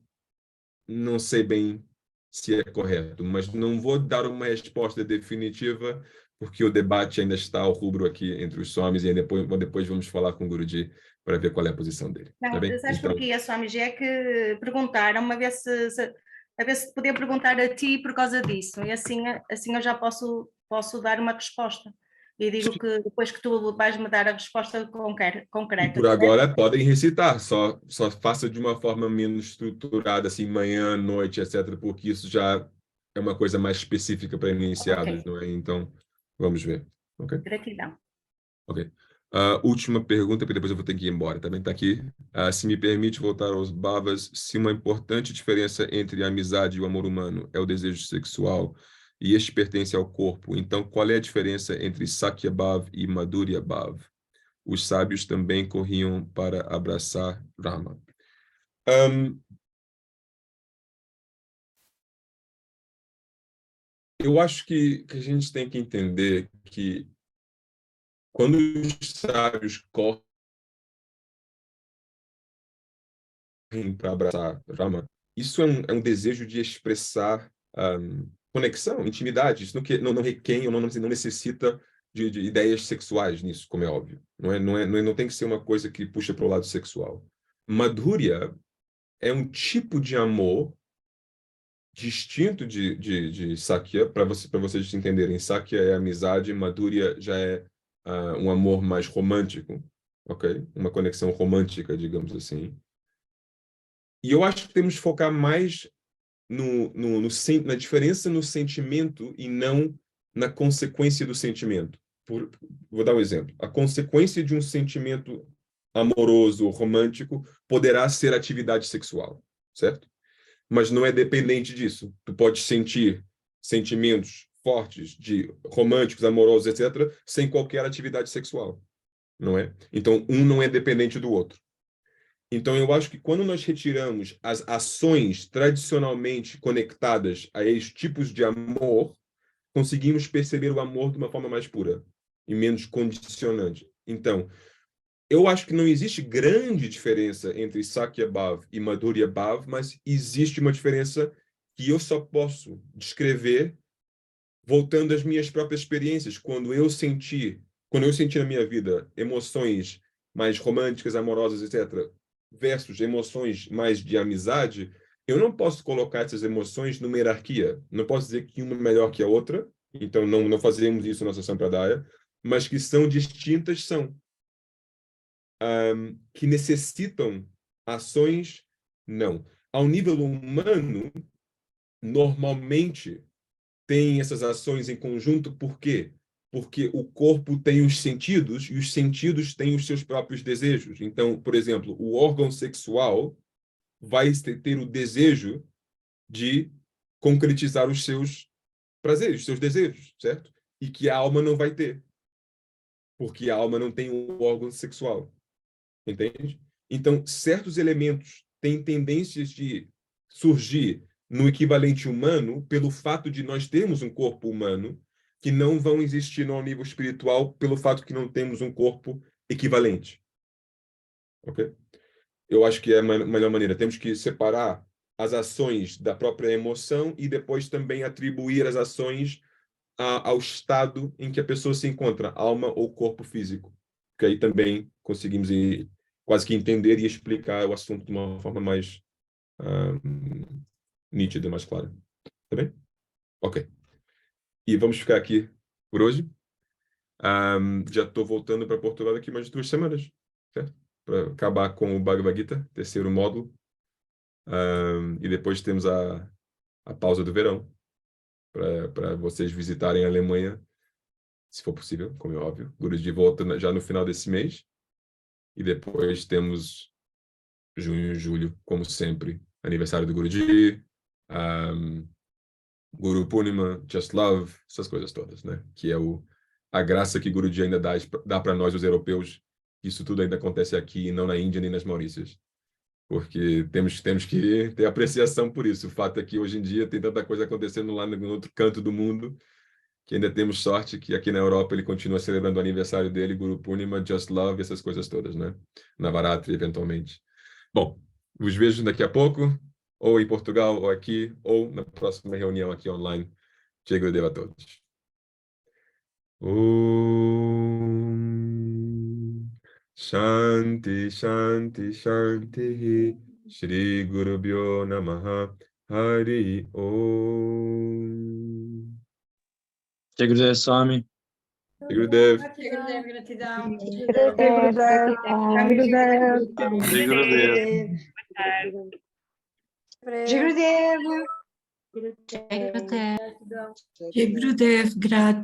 não sei bem se é correto, mas não vou dar uma resposta definitiva, porque o debate ainda está ao rubro aqui entre os swamis, e depois vamos falar com o Guruji para ver qual é a posição dele. Tá Não, bem? sabes Então, porquê, Swamiji? É que perguntaram-me a ver se podia perguntar a ti por causa disso, e assim eu já posso dar uma resposta. E digo que depois que tu vais-me dar a resposta e concreta, por certo? agora podem recitar, só faça de uma forma menos estruturada, assim, manhã, noite, etc., porque isso já é uma coisa mais específica para Ok, iniciados, não é? Então, vamos ver. Ok? gratidão. Ok. Última pergunta, porque depois eu vou ter que ir embora. Também está aqui. Se me permite voltar aos bhavas, se uma importante diferença entre a amizade e o amor humano é o desejo sexual, e este pertence ao corpo, então qual é a diferença entre Sakya Bhav e Madhurya Bhav? Os sábios também corriam para abraçar Rama. Eu acho que a gente tem que entender que quando os sábios correm para abraçar Rama, isso é um desejo de expressar conexão, intimidade. Isso não requer ou não necessita de ideias sexuais nisso, como é óbvio. Não tem que ser uma coisa que puxa para o lado sexual. Madhurya é um tipo de amor distinto de Sakya, para vocês entenderem. Sakya é amizade, Madhurya já é um amor mais romântico, ok? Uma conexão romântica, digamos assim. E eu acho que temos que focar mais na diferença no sentimento e não na consequência do sentimento, Vou dar um exemplo. A consequência de um sentimento amoroso, romântico, poderá ser atividade sexual, certo? Mas não é dependente disso. Tu pode sentir sentimentos fortes de românticos, amorosos, etc., sem qualquer atividade sexual, não é? Então, um não é dependente do outro. Então, eu acho que quando nós retiramos as ações tradicionalmente conectadas a esses tipos de amor, conseguimos perceber o amor de uma forma mais pura e menos condicionante. Então, eu acho que não existe grande diferença entre Sakyabhav e Madhuryabhav, mas existe uma diferença que eu só posso descrever voltando às minhas próprias experiências. Quando eu senti na minha vida emoções mais românticas, amorosas, etc., versus emoções mais de amizade, eu não posso colocar essas emoções numa hierarquia. Não posso dizer que uma é melhor que a outra, então não fazemos isso na nossa Sampradaya, mas que são distintas, são. Que necessitam ações, não. Ao nível humano, normalmente tem essas ações em conjunto, por quê? Porque o corpo tem os sentidos e os sentidos têm os seus próprios desejos. Então, por exemplo, o órgão sexual vai ter o desejo de concretizar os seus prazeres, os seus desejos, certo? E que a alma não vai ter, porque a alma não tem um órgão sexual. Entende? Então, certos elementos têm tendências de surgir no equivalente humano pelo fato de nós termos um corpo humano, que não vão existir no nível espiritual pelo fato que não temos um corpo equivalente. Ok? Eu acho que é a melhor maneira. Temos que separar as ações da própria emoção e depois também atribuir as ações ao estado em que a pessoa se encontra, alma ou corpo físico. Que aí também conseguimos quase que entender e explicar o assunto de uma forma mais nítida, mais clara. Tá bem? Ok. E vamos ficar aqui por hoje. Já estou voltando para Portugal daqui mais 2 semanas, certo? Para acabar com o Bhagavad Gita, terceiro módulo. E depois temos a pausa do verão, para vocês visitarem a Alemanha, se for possível, como é óbvio. Guruji volta já no final desse mês. E depois temos junho e julho, como sempre, aniversário do Guruji, Guru Purnima, Just Love, essas coisas todas, né? Que é a graça que Guruji ainda dá para nós, os europeus. Isso tudo ainda acontece aqui, não na Índia nem nas Maurícias. Porque temos que ter apreciação por isso. O fato é que hoje em dia tem tanta coisa acontecendo lá no outro canto do mundo, que ainda temos sorte que aqui na Europa ele continua celebrando o aniversário dele, Guru Purnima, Just Love, essas coisas todas, né? Navaratri, eventualmente. Bom, os vejo daqui a pouco, ou em Portugal, ou aqui, ou na próxima reunião aqui online. Jai Gurudeva a todos. Om Shanti, Shanti, Shanti. Shri Gurubhyo Namaha. Hari Om. Jai Gurudev Swami. Jai Gurudev. Gratidão. Jai Gurudev. Jai Gurudev. Jai Gurudev. Jai Gurudev, grato.